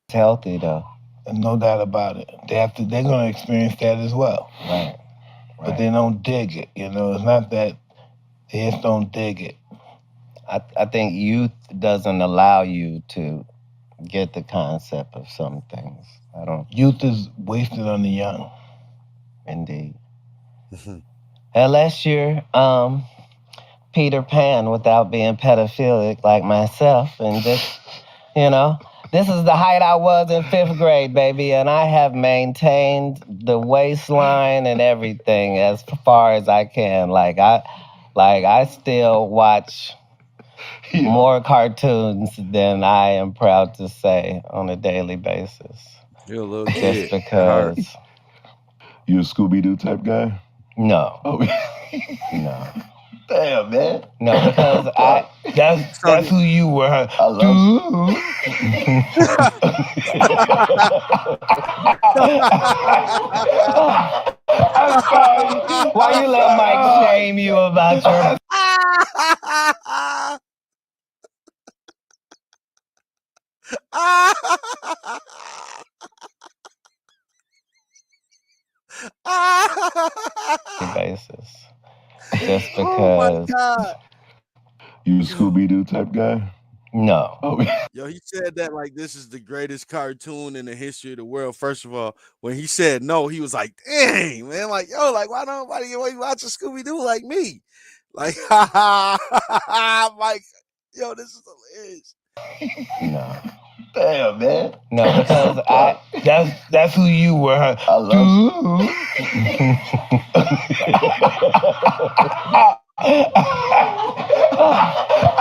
It's healthy though. No doubt about it. They're gonna experience that as well. Right. But they don't dig it. You know, it's not that they just don't dig it. I think youth doesn't allow you to get the concept of some things. I don't. Youth is wasted on the young. Indeed. Unless you're Peter Pan without being pedophilic like myself, and just, this is the height I was in 5th grade, baby, and I have maintained the waistline and everything as far as I can. I still watch more cartoons than I am proud to say on a daily basis. You're a little kid. Just because. You a Scooby-Doo type guy? No. Oh, No. Damn, man. No, because that's who you were. I love I'm sorry. Why you let Mike shame you about your... basis. Just because. Oh my God. You a Scooby-Doo type guy? No. Oh. Yo, he said that like this is the greatest cartoon in the history of the world. First of all, when he said no, he was like, dang, man, like, yo, like, why you watch a Scooby-Doo like me? Like, Mike, yo, this is hilarious. No. Damn, man. No, because that's who you were. I love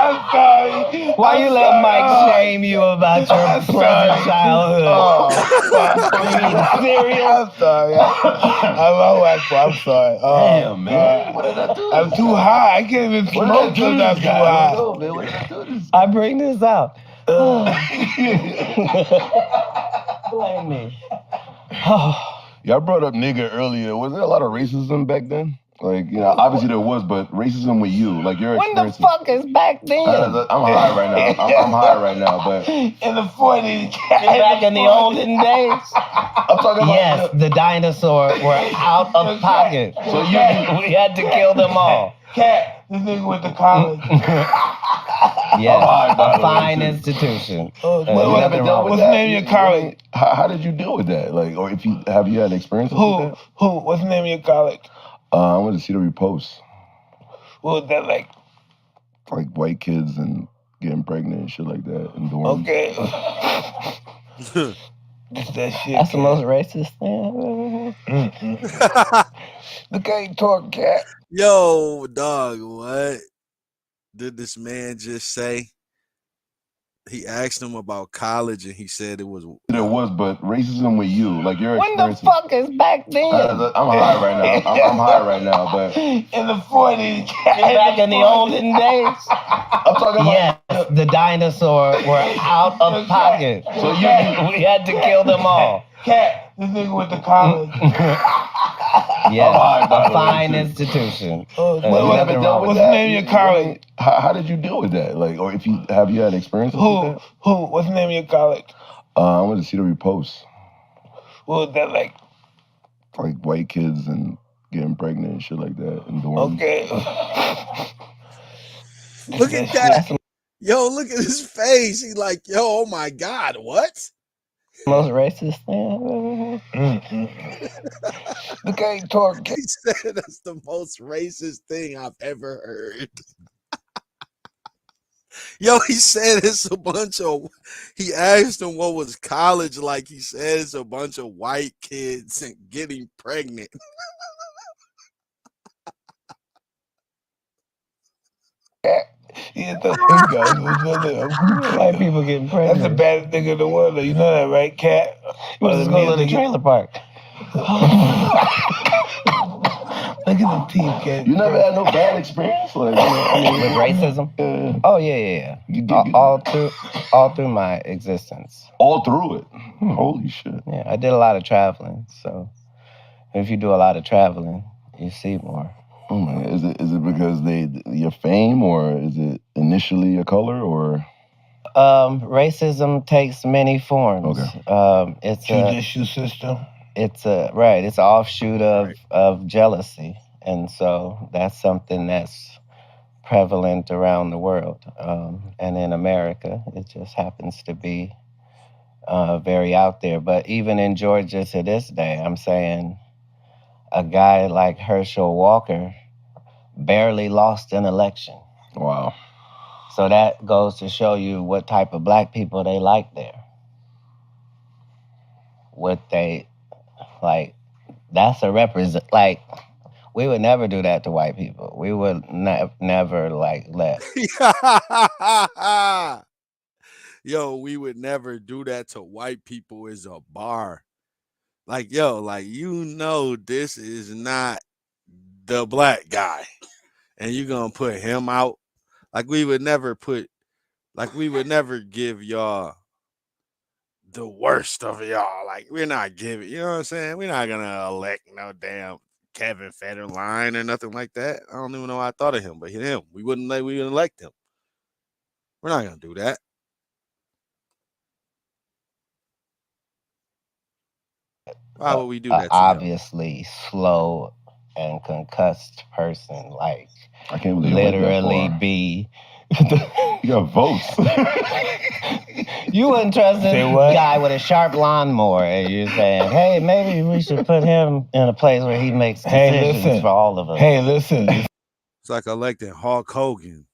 I'm sorry. Why you let Mike shame you about your pleasant childhood? I'm sorry. I'm sorry. Damn, man. What did I do? I'm too high. I can't even smoke because I'm too high. No, man. What did I do this? I bring this out. Blame me. Y'all brought up nigga earlier. Was there a lot of racism back then? Like, obviously there was, but racism with you, like your When the experience. fuck is back then? I'm high right now. I'm high right now, but In the 40s. Back in the olden days? I'm talking about. Yes, the dinosaurs were out of pocket. So we had to kill them all. Katt, this nigga went to college. Yes, by the a way, fine too. institution. Nothing wrong with What's that. the name of your college? How did you deal with that? Like, or have you had experiences with that? Who? What's the name of your college? I went to Cedar Post. What was that like? Like white kids and getting pregnant and shit like that in dorms. Okay. Just that shit. That's the most racist thing I've ever heard. Look how you talk, Katt. Yo, dog, what did this man just say? He asked him about college and he said it was. There was, but racism with you, like your When the experiences. fuck is back then? I'm high right now. I'm high right now, but In the 40s. Back in the olden days? I'm talking about. Yes, the dinosaurs were out of pocket. So we had to kill them all. Katt, this nigga went to college. Yes, by a the way, fine too. institution. Nothing wrong with What's that. the name of your college? How did you deal with that? Like, or have you had experiences with that? Who? What's the name of your college? I went to Cedar Post. What was that like? Like white kids and getting pregnant and shit like that in dorms. Okay. Look at that. Yo, look at his face. He's like, yo, oh my God, what? Most racist thing I've ever heard. Look how you talk, Katt. He said that's the most racist thing I've ever heard. Yo, he said it's a bunch of. He asked him what was college like. He said it's a bunch of white kids and getting pregnant. Yeah, white people getting pregnant. That's the baddest thing in the world. You know that, right, Katt? Let's go to the trailer park. Look at the teeth, kid. You never had no bad experience, like With racism? Yeah. Oh yeah. You did All through my existence. all through it. Holy shit. Yeah, I did a lot of traveling. So if you do a lot of traveling, you see more. Oh my God. Is it because your fame, or is it initially your color, or? Racism takes many forms. Okay. It's Judicial system. It's an offshoot of jealousy, and so that's something that's prevalent around the world. And in America, it just happens to be very out there. But even in Georgia to this day, I'm saying a guy like Herschel Walker barely lost an election. Wow. So that goes to show you what type of black people they like there. What they like, that's a represent. Like, we would never do that to white people. We would never like let. Yo, we would never do that to white people is a bar. Like, yo, like, this is not the black guy. And you're going to put him out. Like, we would never give y'all the worst of y'all. Like, we're not giving, you know what I'm saying? We're not going to elect no damn Kevin Federline or nothing like that. I don't even know why I thought of him, but him. We wouldn't elect him. We're not going to do that. Why would we do that to obviously slow and concussed person, like, I can't believe literally be. You got votes. You wouldn't trust this guy with a sharp lawnmower, and you're saying, hey, maybe we should put him in a place where he makes decisions for all of us. Hey, listen. It's like electing Hulk Hogan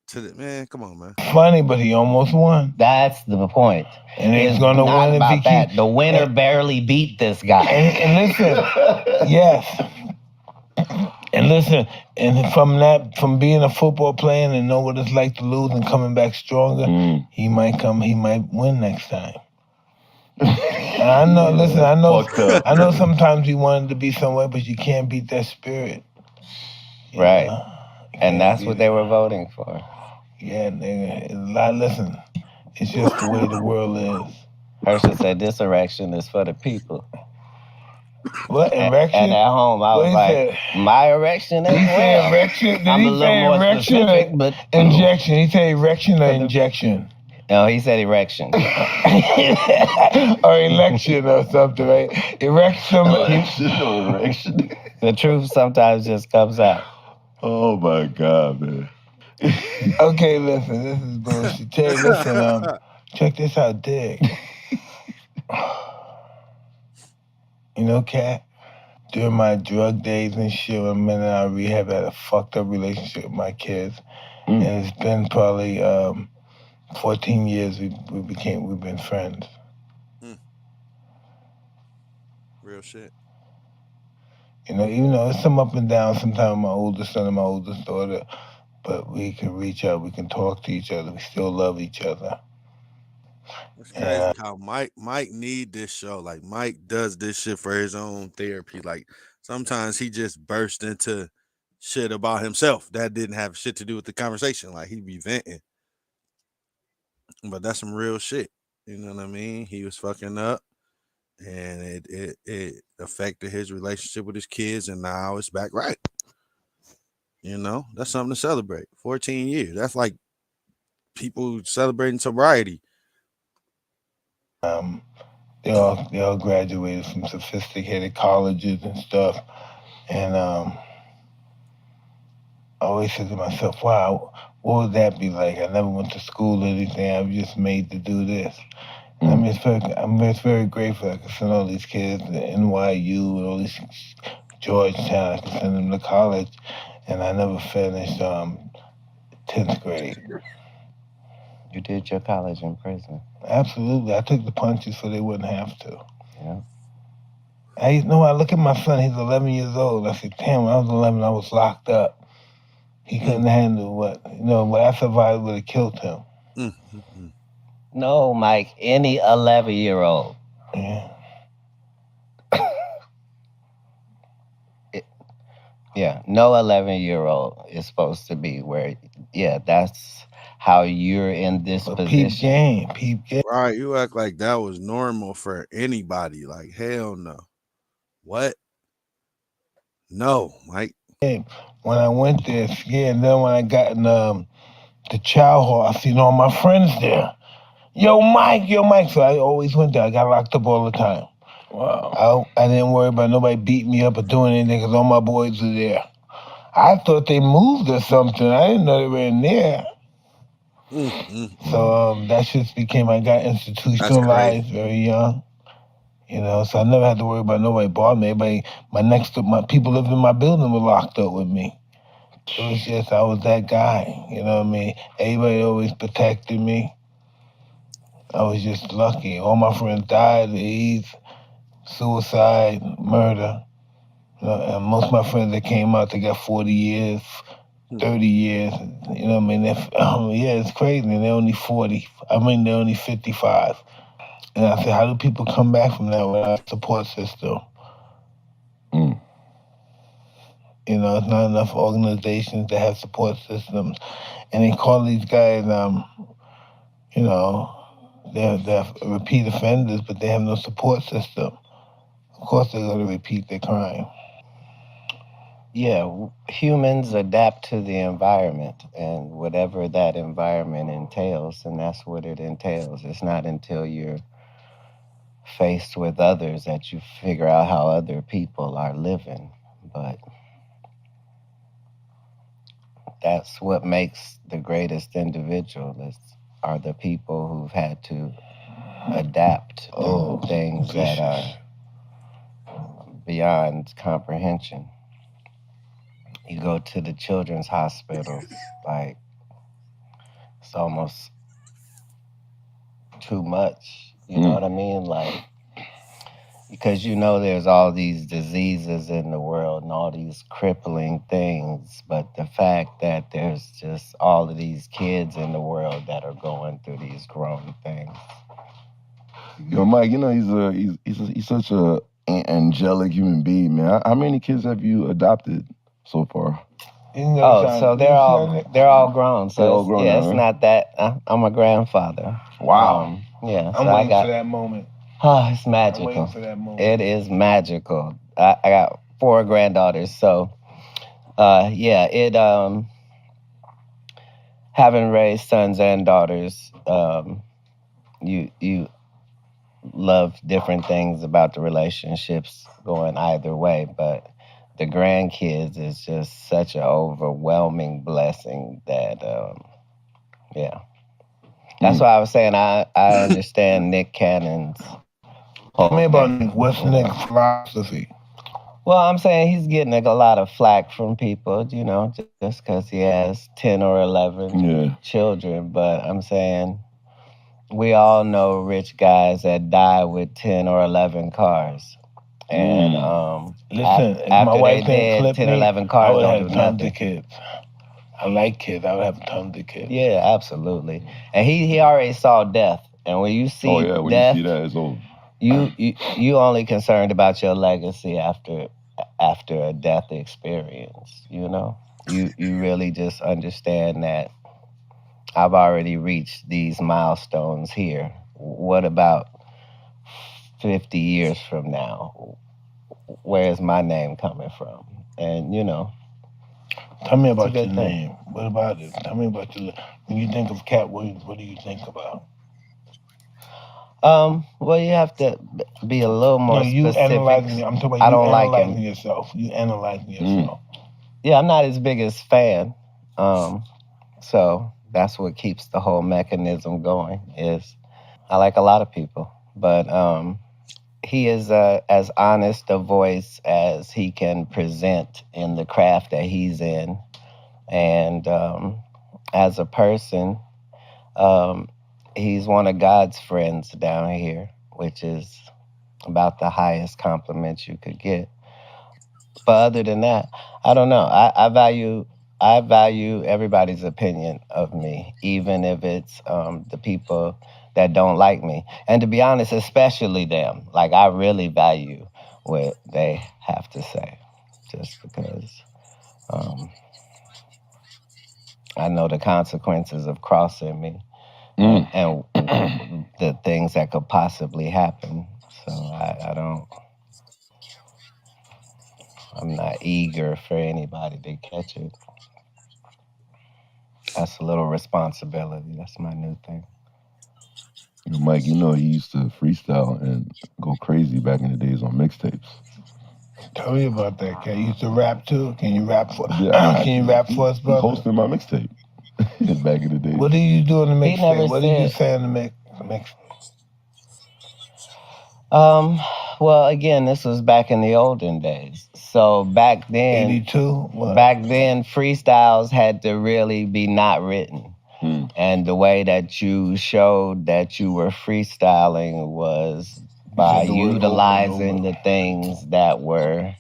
to the man. Come on, man. Funny, but he almost won. That's the point. And he's going to win if he keeps. The winner barely beat this guy. And listen, yes. And listen, and from being a football player and know what it's like to lose and coming back stronger, he might win next time. And I know, listen, I know sometimes you wanted to be somewhere, but you can't beat that spirit. Right. And that's what they were voting for. Yeah, nigga. Listen, it's just the way the world is. Herschel said this erection is for the people. What, erection? And at home, I was like, my erection as well. Erection? I'm a little more specific, but... Injection. He said erection or injection? No, he said erection. Or election or something, right? Erection. The truth sometimes just comes out. Oh, my God, man. Okay, listen, this is bullshit. Listen, check this out, Dick. You know, Katt, during my drug days and shit, when I'm in and out of rehab, I had a fucked up relationship with my kids. And it's been probably 14 years we've been friends. Real shit. You know, even though it's some up and down sometimes my oldest son and my oldest daughter, but we can reach out, we can talk to each other, we still love each other. It's crazy how Mike need this show. Like, Mike does this shit for his own therapy. Like, sometimes he just burst into shit about himself that didn't have shit to do with the conversation. Like, he be venting. But that's some real shit. You know what I mean? He was fucking up, and it affected his relationship with his kids, and now it's back right. You know, that's something to celebrate. 14 years. That's like people celebrating sobriety. They all graduated from sophisticated colleges and stuff. And I always said to myself, wow, what would that be like? I never went to school or anything. I was just made to do this. I'm just very grateful I can send all these kids to NYU and all these Georgetown. I can send them to college. And I never finished 10th grade. You did your college in prison. Absolutely. I took the punches so they wouldn't have to. Yeah. I look at my son, he's 11 years old. I said, damn, when I was 11, I was locked up. He couldn't handle what I survived would have killed him. Mm-hmm. No, Mike, any 11-year-old. Yeah. Yeah, no 11-year-old is supposed to be where, yeah, that's how you're in this But peep position. game, peep game. Right, you act like that was normal for anybody. Like hell no. What? No, Mike. When I went there, scared. And then when I got in the chow hall, I seen all my friends there. Yo, Mike, yo, Mike. So I always went there. I got locked up all the time. Wow. I didn't worry about nobody beating me up or doing anything because all my boys were there. I thought they moved or something. I didn't know they were in there. So that just became, I got That's institutionalized crazy. very young. So I never had to worry about nobody bothering me. Everybody, my people living in my building were locked up with me. It was just, I was that guy. You know what I mean? Everybody always protected me. I was just lucky. All my friends died of AIDS, suicide, murder. And most of my friends that came out, they got 40 years, 30 years. You know what I mean? Yeah, it's crazy. And they're only 40. I mean, they're only 55. And I said, how do people come back from that without a support system? Mm. It's not enough organizations that have support systems. And they call these guys, you know, they're repeat offenders, but they have no support system. Of course, they're going to repeat their crime. Yeah, humans adapt to the environment and whatever that environment entails, and that's what it entails. It's not until you're faced with others that you figure out how other people are living. But that's what makes the greatest individualists are the people who've had to adapt to things that are beyond comprehension. You go to the children's hospitals, like it's almost too much. You know what I mean? Like, because there's all these diseases in the world and all these crippling things, but the fact that there's just all of these kids in the world that are going through these growing things. Yo, Mike, he's such a angelic human being, man. How many kids have you adopted so far? So they're all grown. So They're all grown now, it's right? not that I'm a grandfather. Wow. Yeah, I'm so waiting for that moment. it's I'm magical. waiting for that moment. It is magical. I got 4 granddaughters, so yeah, it having raised sons and daughters, you love different things about the relationships going either way, but the grandkids is just such an overwhelming blessing that yeah. That's why I was saying I understand Nick Cannon's whole Tell me thing. about what's Nick's philosophy. Well, I'm saying he's getting a lot of flack from people, just because he has 10 or 11 children. But I'm saying we all know rich guys that die with 10 or 11 cars. And Listen, if my after they wife ain't dead, clipped 10 or me, 11 I cars would don't have do tons nothing. of kids. I like kids. I would have tons of kids. Yeah, absolutely. And he already saw death. And when you see when death, you see that, it's over. you only concerned about your legacy after a death experience. You really just understand that I've already reached these milestones here. What about 50 years from now? Where's my name coming from? And Tell me it's a about your good thing. name. What about it? Tell me about when you think of Katt Williams, what do you think about? Well, you have to be a little more you specific. analyzing. I'm talking about I you don't like analyzing him. yourself. You analyzing yourself. Yeah, I'm not his biggest fan. So that's what keeps the whole mechanism going. Is I like a lot of people, but he is as honest a voice as he can present in the craft that he's in, and as a person, um, he's one of God's friends down here, which is about the highest compliment you could get. But other than that, I don't know. I value everybody's opinion of me, even if it's the people that don't like me. And to be honest, especially them. Like I really value what they have to say, just because. Um, I know the consequences of crossing me Mm. and the things that could possibly happen. So I don't. I'm not eager for anybody to catch it. That's a little responsibility. That's my new thing. Mike, he used to freestyle and go crazy back in the days on mixtapes. Tell me about that, Cat. You used to rap too? Can you rap for Yeah, Can you rap for us, he brother? hosted my mixtape back in the days. What do you do in the He never mixtape? What did you said. say in the mix? Well, again, this was back in the olden days. So back then, 82? What? back then, freestyles had to really be not written. Hmm. And the way that you showed that you were freestyling was by said the word over and utilizing over. the things that were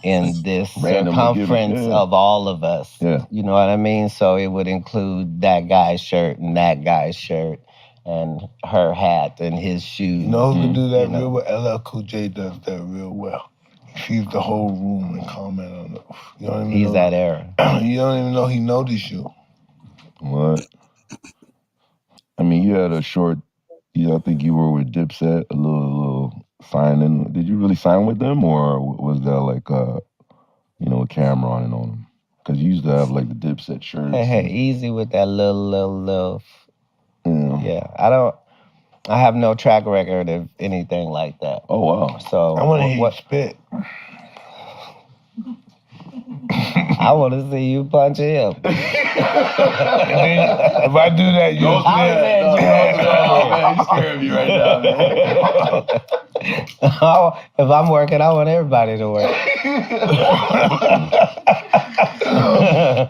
in this Randomly given, circumference yeah. of all of us. Yeah. You know what I mean? So it would include that guy's shirt and that guy's shirt and her hat and his shoes. You know who can do that you know. real well? LL Cool J does that real well. He sees the whole room and comment on it. You don't even He's know. that era. You don't even know he noticed you. What? I mean, you had a short. I think you were with Dipset, a little signing. Did you really sign with them, or was that like a camera on them? Because you used to have like the Dipset shirts. Hey, easy with that little. Yeah. Yeah, I have no track record of anything like that. Oh wow. So I want to hear you spit. I want to see you punch him. If I do that, you No, man, you scaring me right now, man. If I'm working, I want everybody to work.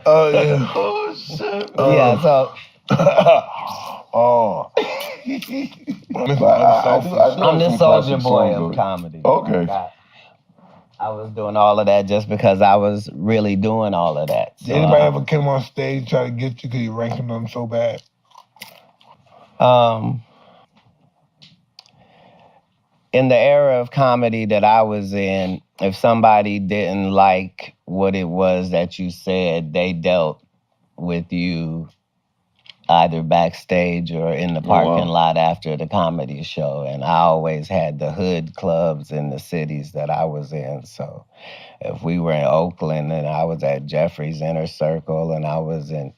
Oh yeah. Oh shit. Yeah, so Oh. I'm the soldier boy of comedy. Okay. I was doing all of that just because I was really doing all of that. So, Did anybody ever come on stage try to get you because you ranking them so bad? In the era of comedy that I was in, if somebody didn't like what it was that you said, they dealt with you either backstage or in the parking lot after the comedy show. And I always had the hood clubs in the cities that I was in. So if we were in Oakland and I was at Jeffrey's Inner Circle and I was in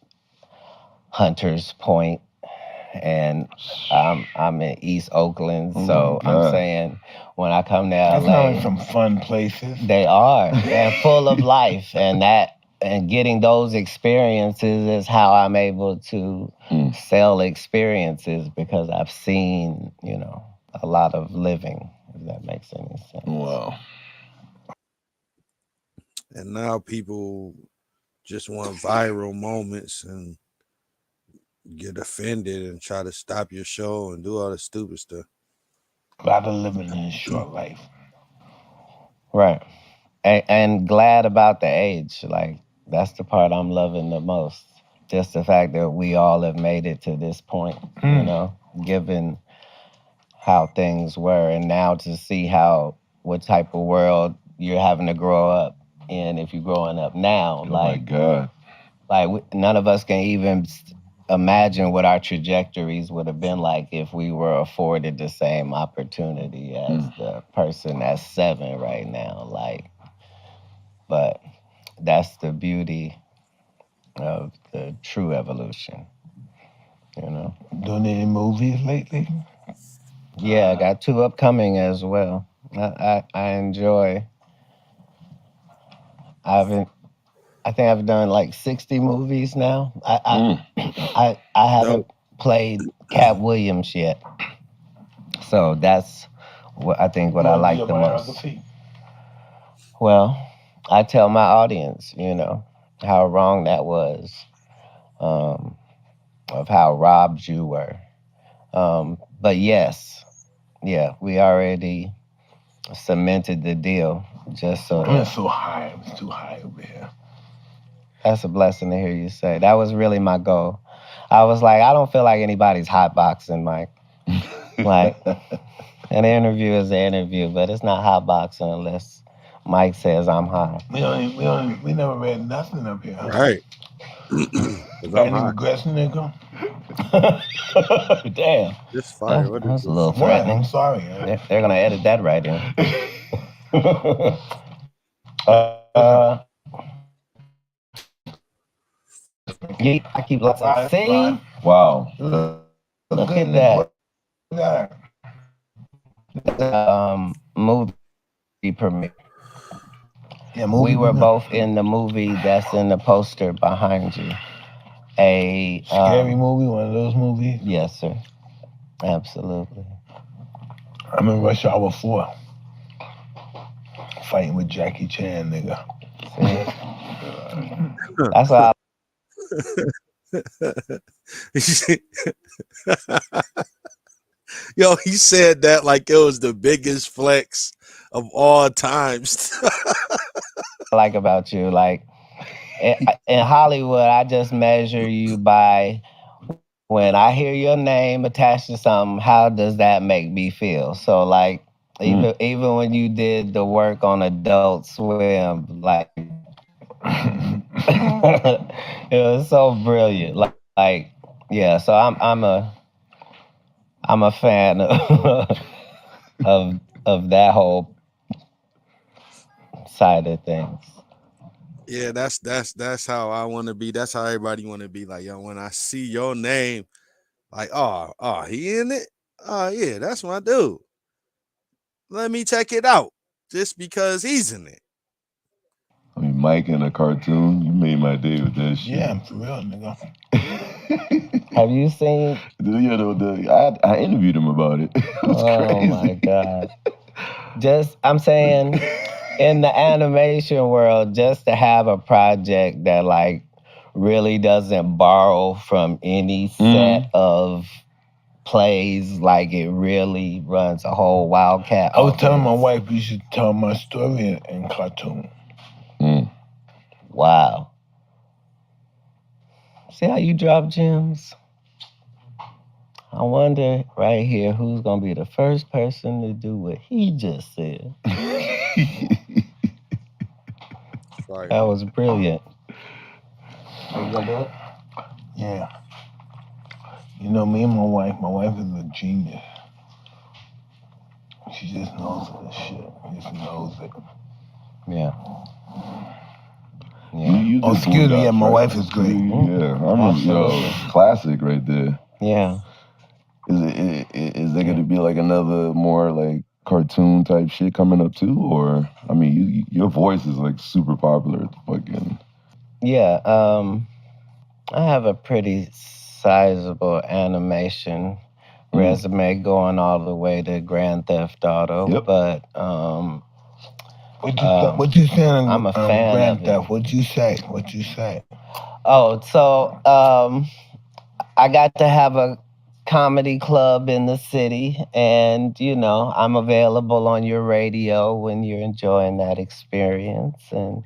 Hunters Point and I'm in East Oakland. So I'm saying when I come to LA, That's not some fun places. They are. They're full of life, and getting those experiences is how I'm able to sell experiences because I've seen, a lot of living, if that makes any sense. Wow. And now people just want viral moments and get offended and try to stop your show and do all the stupid stuff. A lot of living in a short life. Right. And glad about the age. Like, that's the part I'm loving the most. Just the fact that we all have made it to this point, given how things were. And now to see what type of world you're having to grow up in if you're growing up now. Oh my God. Like, none of us can even imagine what our trajectories would have been like if we were afforded the same opportunity as the person that's 7 right now. But that's the beauty of the true evolution, Doing any movies lately? Yeah, I got 2 upcoming as well. I enjoy. I think I've done like 60 movies now. I haven't played Katt Williams yet, so that's what I think I like the most. Well, I tell my audience, how wrong that was, of how robbed you were. But yes, we already cemented the deal just so that. It's so high. It's too high over here. That's a blessing to hear you say. That was really my goal. I was like, I don't feel like anybody's hotboxing, Mike. Like, an interview is an interview, but it's not hotboxing unless Mike says I'm high. We never read nothing up here. Huh? Right. Because Got I'm any high. regrets, nigga? Damn. This fire. That What is was a this? little What? I'm threatening. sorry. They're going to edit that right in. uh, I keep listening. See? Wow. Look at that. Movie premiere. Yeah, We were both in the movie that's in the poster behind you. A scary movie, one of those movies. Yes, sir. Absolutely. I'm in Rush Hour 4. Fighting with Jackie Chan, nigga. See? That's why Yo, he said that like it was the biggest flex of all times. I like about you. Like in Hollywood, I just measure you by when I hear your name attached to something, how does that make me feel? So like even when you did the work on Adult Swim, like it was so brilliant. Like yeah, so I'm a fan of that whole side of things. Yeah, that's how I want to be. That's how everybody want to be. Like, yo, when I see your name, like, oh, he in it? Oh, yeah, that's my dude. Let me check it out. Just because he's in it. I mean, Mike in a cartoon, you made my day with that shit. Yeah, for real, nigga. Have you seen? I interviewed him about it. It was crazy. My God. I'm saying, in the animation world, just to have a project that like really doesn't borrow from any set of plays, like it really runs a whole Wildcat. I was telling my wife you should tell my story in cartoon. Wow. See how you drop gems? I wonder right here who's gonna be the first person to do what he just said. That was brilliant. Are you gonna do it? Yeah. You know, me and my wife is a genius. She just knows this shit. Just knows it. Yeah. Excuse me, yeah, my wife is great. Yeah, I remember, classic right there. Yeah. Is there gonna be like another more like cartoon type shit coming up too? Or I mean, your voice is like super popular. Fucking. Yeah. I have a pretty sizable animation resume going all the way to Grand Theft Auto, but what you saying? I'm a fan Grand of Theft. it. What you say? Oh, so I got to have a comedy club in the city, and you know I'm available on your radio when you're enjoying that experience, and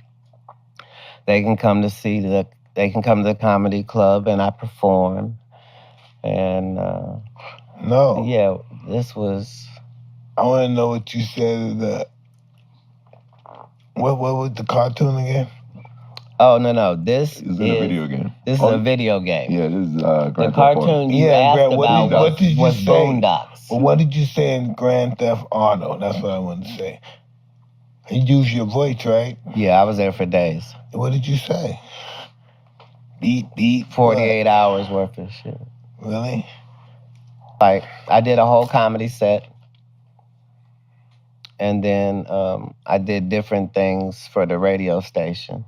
they can come to the comedy club, and I perform, and yeah, this was. I want to know what you said. What was the cartoon again? Oh no! This is a video game. This is a video game. Yeah, this is the cartoon you asked about was Boondocks. Well, what did you say in Grand Theft Auto? That's what I wanted to say. You use your voice, right? Yeah, I was there for days. What did you say? Beat. 48 hours worth of shit. Really? Like, I did a whole comedy set. And then I did different things for the radio station.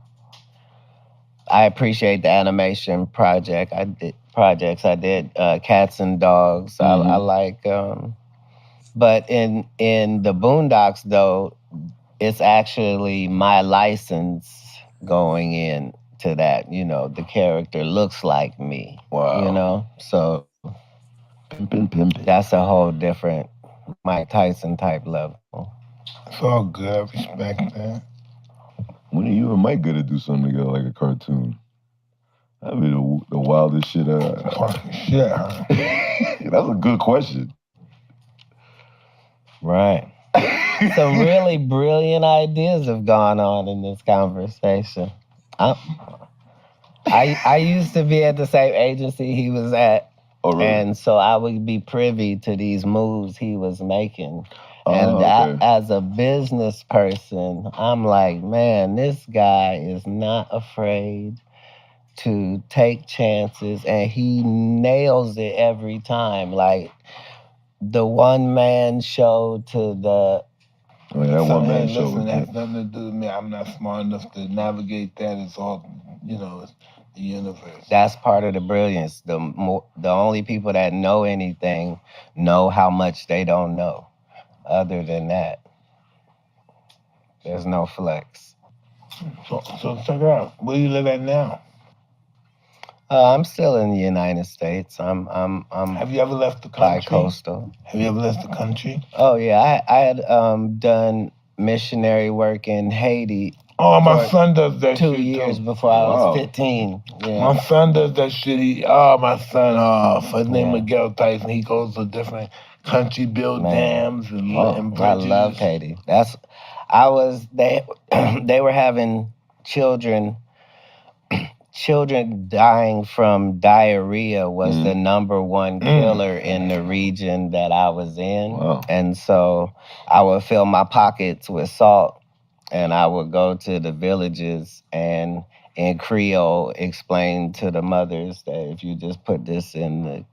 I appreciate the animation projects. I did Cats and Dogs. I like, but in the Boondocks though, it's actually my license going into that. You know, the character looks like me. Wow. You know, so pimpin'. That's a whole different Mike Tyson type level. It's all good. I respect that. When are you and Mike gonna do something together like a cartoon? That'd be the wildest shit. Fucking shit, huh? That's a good question. Right. some really brilliant ideas have gone on in this conversation. I used to be at the same agency he was at. Oh, really? And so I would be privy to these moves he was making. Oh, And okay. as a business person, I'm like, man, this guy is not afraid to take chances, and he nails it every time. Like the one man show to the I mean, that So, one hey, man show listen, was that has good. nothing to do with me. I'm not smart enough to navigate that. It's all, it's the universe. that's part of the brilliance. The only people that know anything know how much they don't know. Other than that, there's no flex. So check it out. Where you live at now? I'm still in the United States. I'm Have you ever left the country? bi-coastal. Have you ever left the country? Oh yeah, I had done missionary work in Haiti. Oh, my for son does that 2 shit years too. before I Wow. was 15. Yeah. My son does that shit. My son, for his name Yeah. Miguel Tyson. He goes to different country, build Man. dams and I bridges. loved Haiti. They were having children dying from diarrhea was the number one killer in the region that I was in. Wow. And so I would fill my pockets with salt, and I would go to the villages and in Creole explain to the mothers that if you just put this in the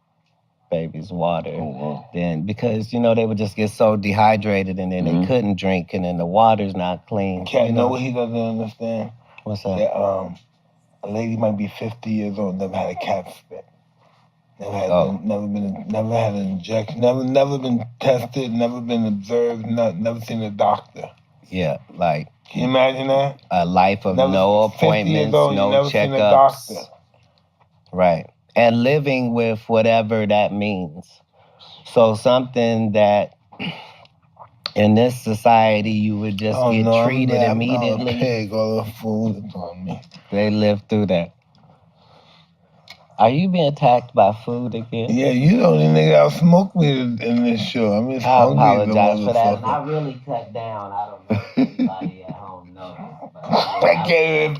baby's water, Oh, wow. then because they would just get so dehydrated, and then they couldn't drink, and then the water's not clean. Katt, know what he doesn't understand? What's that? That a lady might be 50 years old, never had a cat spit. Never had an injection, never been tested, never been observed, never seen a doctor. Yeah, like Can you imagine that? a life of no 50 years appointments, old, you no never seen a checkups. doctor. Right. And living with whatever that means. So something that in this society you would just get treated immediately. I'm a pig, all the food is on me. They live through that. Are you being attacked by food again? Yeah, you the only nigga out smoke me in this show. I'm just I hungry as a apologize for that. motherfucker. I really cut down. I don't know if anybody at home knows.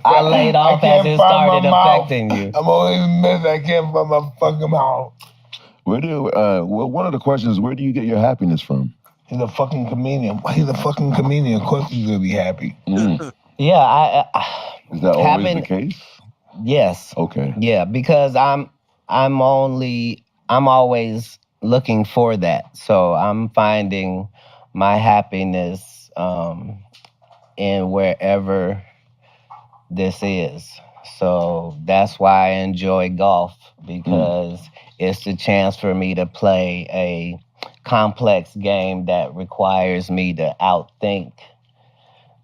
I laid off as it started affecting you. I'm always missing. I can't find my fucking mouth. One of the questions, where do you get your happiness from? He's a fucking comedian. He's a fucking comedian. Of course he's gonna be happy. Yeah, Is that always the case? Yes. Okay. Yeah, because I'm always looking for that. So I'm finding my happiness in wherever this is. So that's why I enjoy golf, because it's the chance for me to play a complex game that requires me to outthink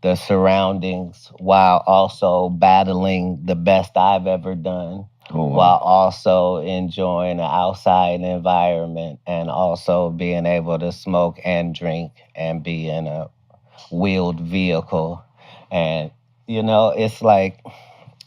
the surroundings while also battling the best I've ever done, while also enjoying an outside environment and also being able to smoke and drink and be in a wheeled vehicle. And, it's like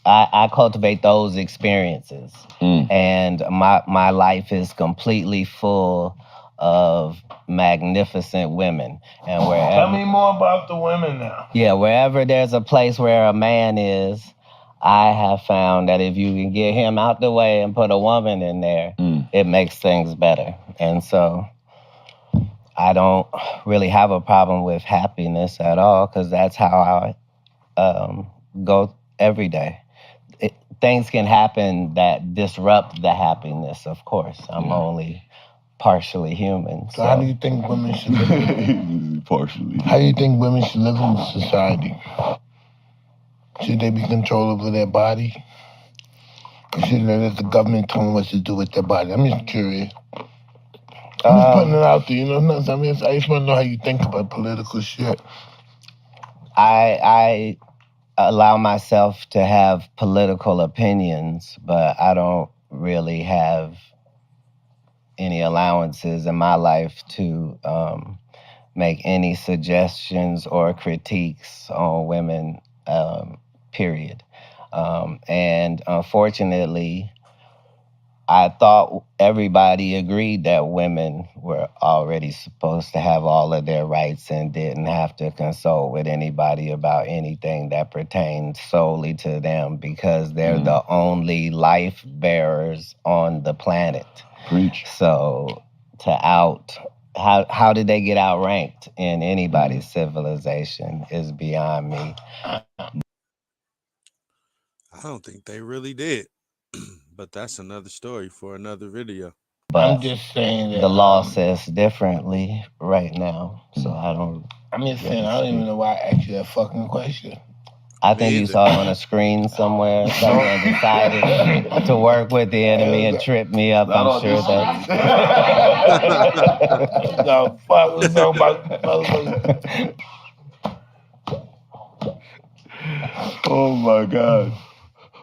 I cultivate those experiences. And my life is completely full of magnificent women. And Tell me more about the women now. Yeah, wherever there's a place where a man is, I have found that if you can get him out the way and put a woman in there, it makes things better. And so I don't really have a problem with happiness at all, because that's how I go every day. Things can happen that disrupt the happiness, of course. I'm only partially human. So how do you think women should live? Partially. How do you think women should live in society? Should they be control over their body? Or should they let the government tell them what to do with their body? I'm just curious. I'm just putting it out there, I just want to know how you think about political shit. I allow myself to have political opinions, but I don't really have any allowances in my life to make any suggestions or critiques on women, period. And unfortunately, I thought everybody agreed that women were already supposed to have all of their rights and didn't have to consult with anybody about anything that pertained solely to them because they're the only life bearers on the planet. Preach. So how did they get outranked in anybody's civilization is beyond me. I don't think they really did. But that's another story for another video. I'm But just saying that the law says differently right now. So I'm just saying I don't even know why I asked you that fucking question. I Me think you either. saw it on a screen somewhere. Someone decided to work with the enemy and trip me up. Not I'm on sure this that. No, fuck, what's up, motherfucker? Oh my God.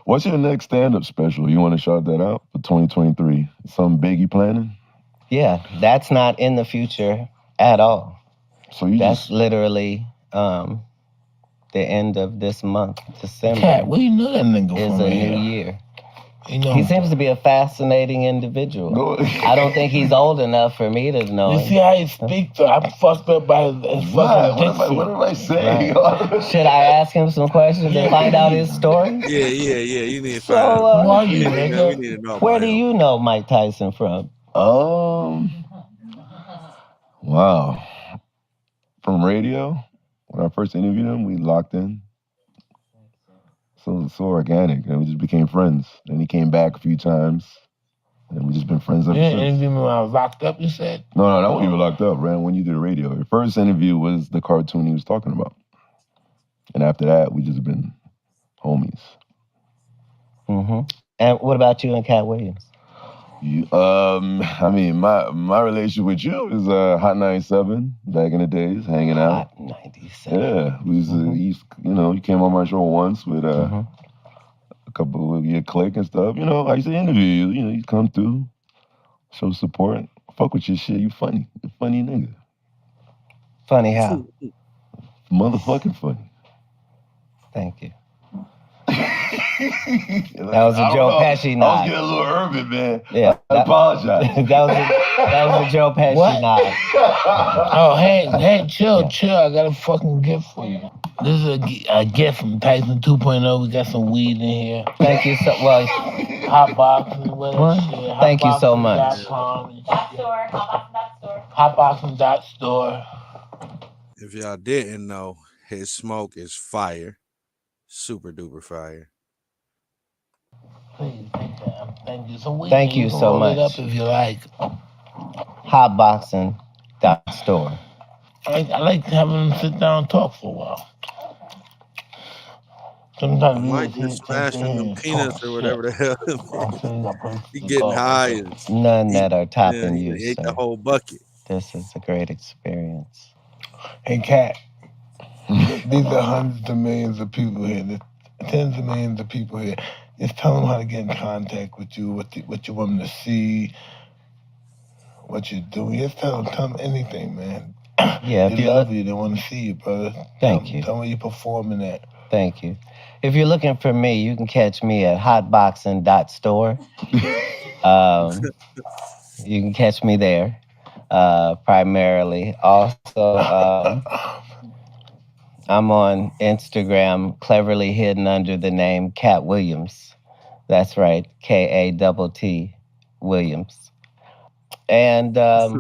What's your next stand-up special? You want to shout that out for 2023? Something big you planning? Yeah, that's not in the future at all. So you That's just literally the end of this month, December. Katt, where you know that nigga is from a here? new year. You know, He seems to be a fascinating individual. No. I don't think he's old enough for me to know you him. see how he speaks? So I'm fucked up by his What? fucking diction. What am I saying? Should I ask him some questions and find out his story? Yeah. You need to So, find Who out. are We you, need to nigga? know Where about do him. you know Mike Tyson from? Wow. From radio, when I first interviewed him, we locked in. So organic, and we just became friends. And he came back a few times, and we just been friends ever You didn't since. interview me when I was locked up, you said? No, that wasn't even locked up, man. When you did the radio, the first interview was the cartoon he was talking about, and after that, we just been homies. Mm-hmm. And what about you and Katt Williams? I mean, my relationship with you is Hot 97 back in the days, hanging out. Hot 97. Yeah, we was, you came on my show once with a couple of your clique and stuff. You know, I used to interview you. You know, you come through, show support, fuck with your shit. You funny, funny nigga. Funny how? Motherfucking funny. Thank you. That was a Joe Pesci nod. I was getting a little urban, man. Yeah, I apologize. that was a Joe Pesci nod. Oh, hey, chill. I got a fucking gift for you. This is a gift from Tyson 2.0. We got some weed in here. Thank you so well. HotBoxing with us. Shit. Thank you so much. HotBoxing.com. .store, hotboxing.store. HotBoxing.store. If y'all didn't know, his smoke is fire. Super duper fire. Please take that. Thank you. Some weed. Thank you can so roll much. it up if you like. HotBoxing.store. I like having them sit down and talk for a while. Sometimes Mike is smashing them peanuts or whatever the hell. He getting high. None that are topping you, He ate sir. the whole bucket. This is a great experience. Hey, Katt. These are hundreds of millions of people here. There's tens of millions of people here. Just tell them how to get in contact with you, what you want them to see, what you're doing. Just tell them anything, man. Yeah, they love you. They want to see you, brother. Thank you. Tell them where you're performing at. Thank you. If you're looking for me, you can catch me at hotboxing.store. You can catch me there primarily. Also, I'm on Instagram, cleverly hidden under the name Katt Williams. That's right, Katt Williams. And got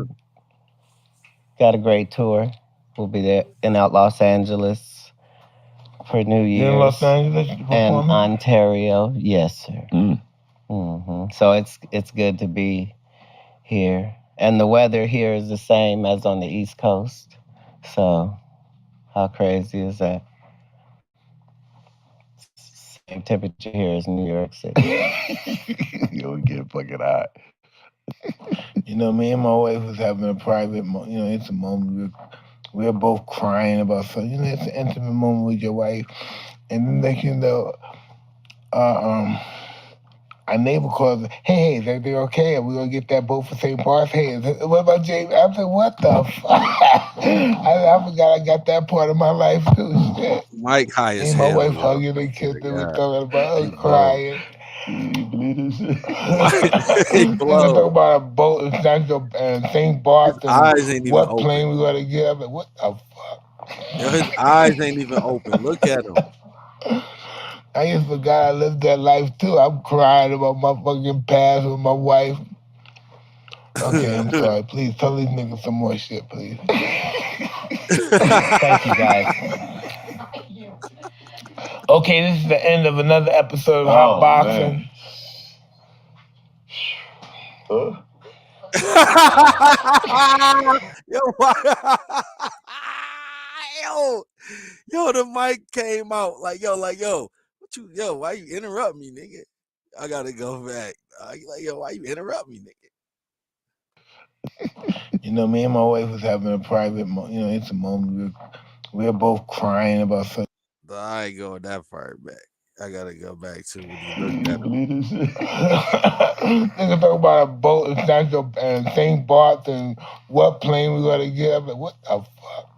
a great tour. We'll be there in Los Angeles for New Year's. In Los Angeles? And Ontario, yes, sir. Mm. So it's good to be here. And the weather here is the same as on the East Coast. So how crazy is that? Same temperature here as New York City. Yo, we get fucking hot. You know, me and my wife was having a private, it's a moment. We were both crying about something. It's an intimate moment with your wife. And then next you know, our neighbor calls, hey, they're okay. Are we going to get that boat for St. Bart's? Hey, what about James? I said, what the fuck? I forgot I got that part of my life, too. Shit. Mike high as And my hell. wife hugging and kissing and talking about us crying. You believe this shit? He Nigga blow. talk about a boat and Central and St. His Barth and eyes ain't even what open. plane we gonna get up. What the fuck? Yo, his eyes ain't even open. Look at him. I just forgot I lived that life too. I'm crying about my fucking past with my wife. Okay, I'm sorry. Please tell these niggas some more shit, please. Thank you, guys. Okay, this is the end of another episode of Oh, HotBoxing. man. Yo, why? yo, the mic came out like, yo, what you, yo, why you interrupt me, nigga? I gotta go back. Like, yo, why you interrupt me, nigga? You know, me and my wife was having a private, it's a moment. We were both crying about something. I ain't going that far back. I gotta go back to when he looked You at him. believe this shit? Nigga talk about a boat in Central and St. Barth and what plane we gonna get up. What the fuck?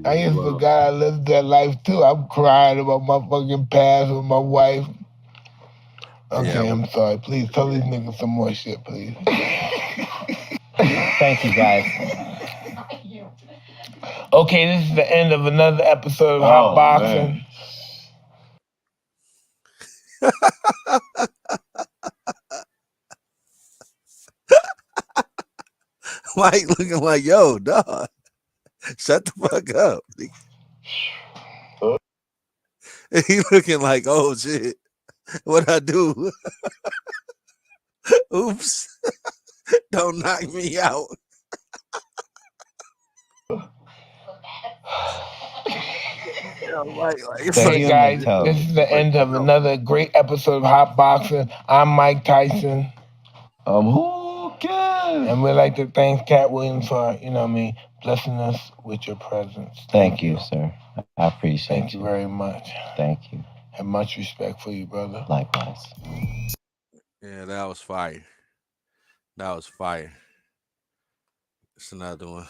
I just forgot I lived that life too. I'm crying about my fucking past with my wife. Okay, Yeah. I'm sorry. Please tell these niggas some more shit, please. Thank you, guys. Okay, this is the end of another episode of Oh, HotBoxing. Mike looking like, yo, dog, shut the fuck up. He looking like, oh shit, what I do? Oops, don't knock me out. Yo, Mike, like, it's The like, Hey human guys, toe. this is the end of another great episode of HotBoxing. I'm Mike Tyson. Who cares? And we'd like to thank Katt Williams for, blessing us with your presence. Thank you, sir. I appreciate Thank you very much. Thank you. Have much respect for you, brother. Likewise. yeah, that was fire. That was fire. It's another one.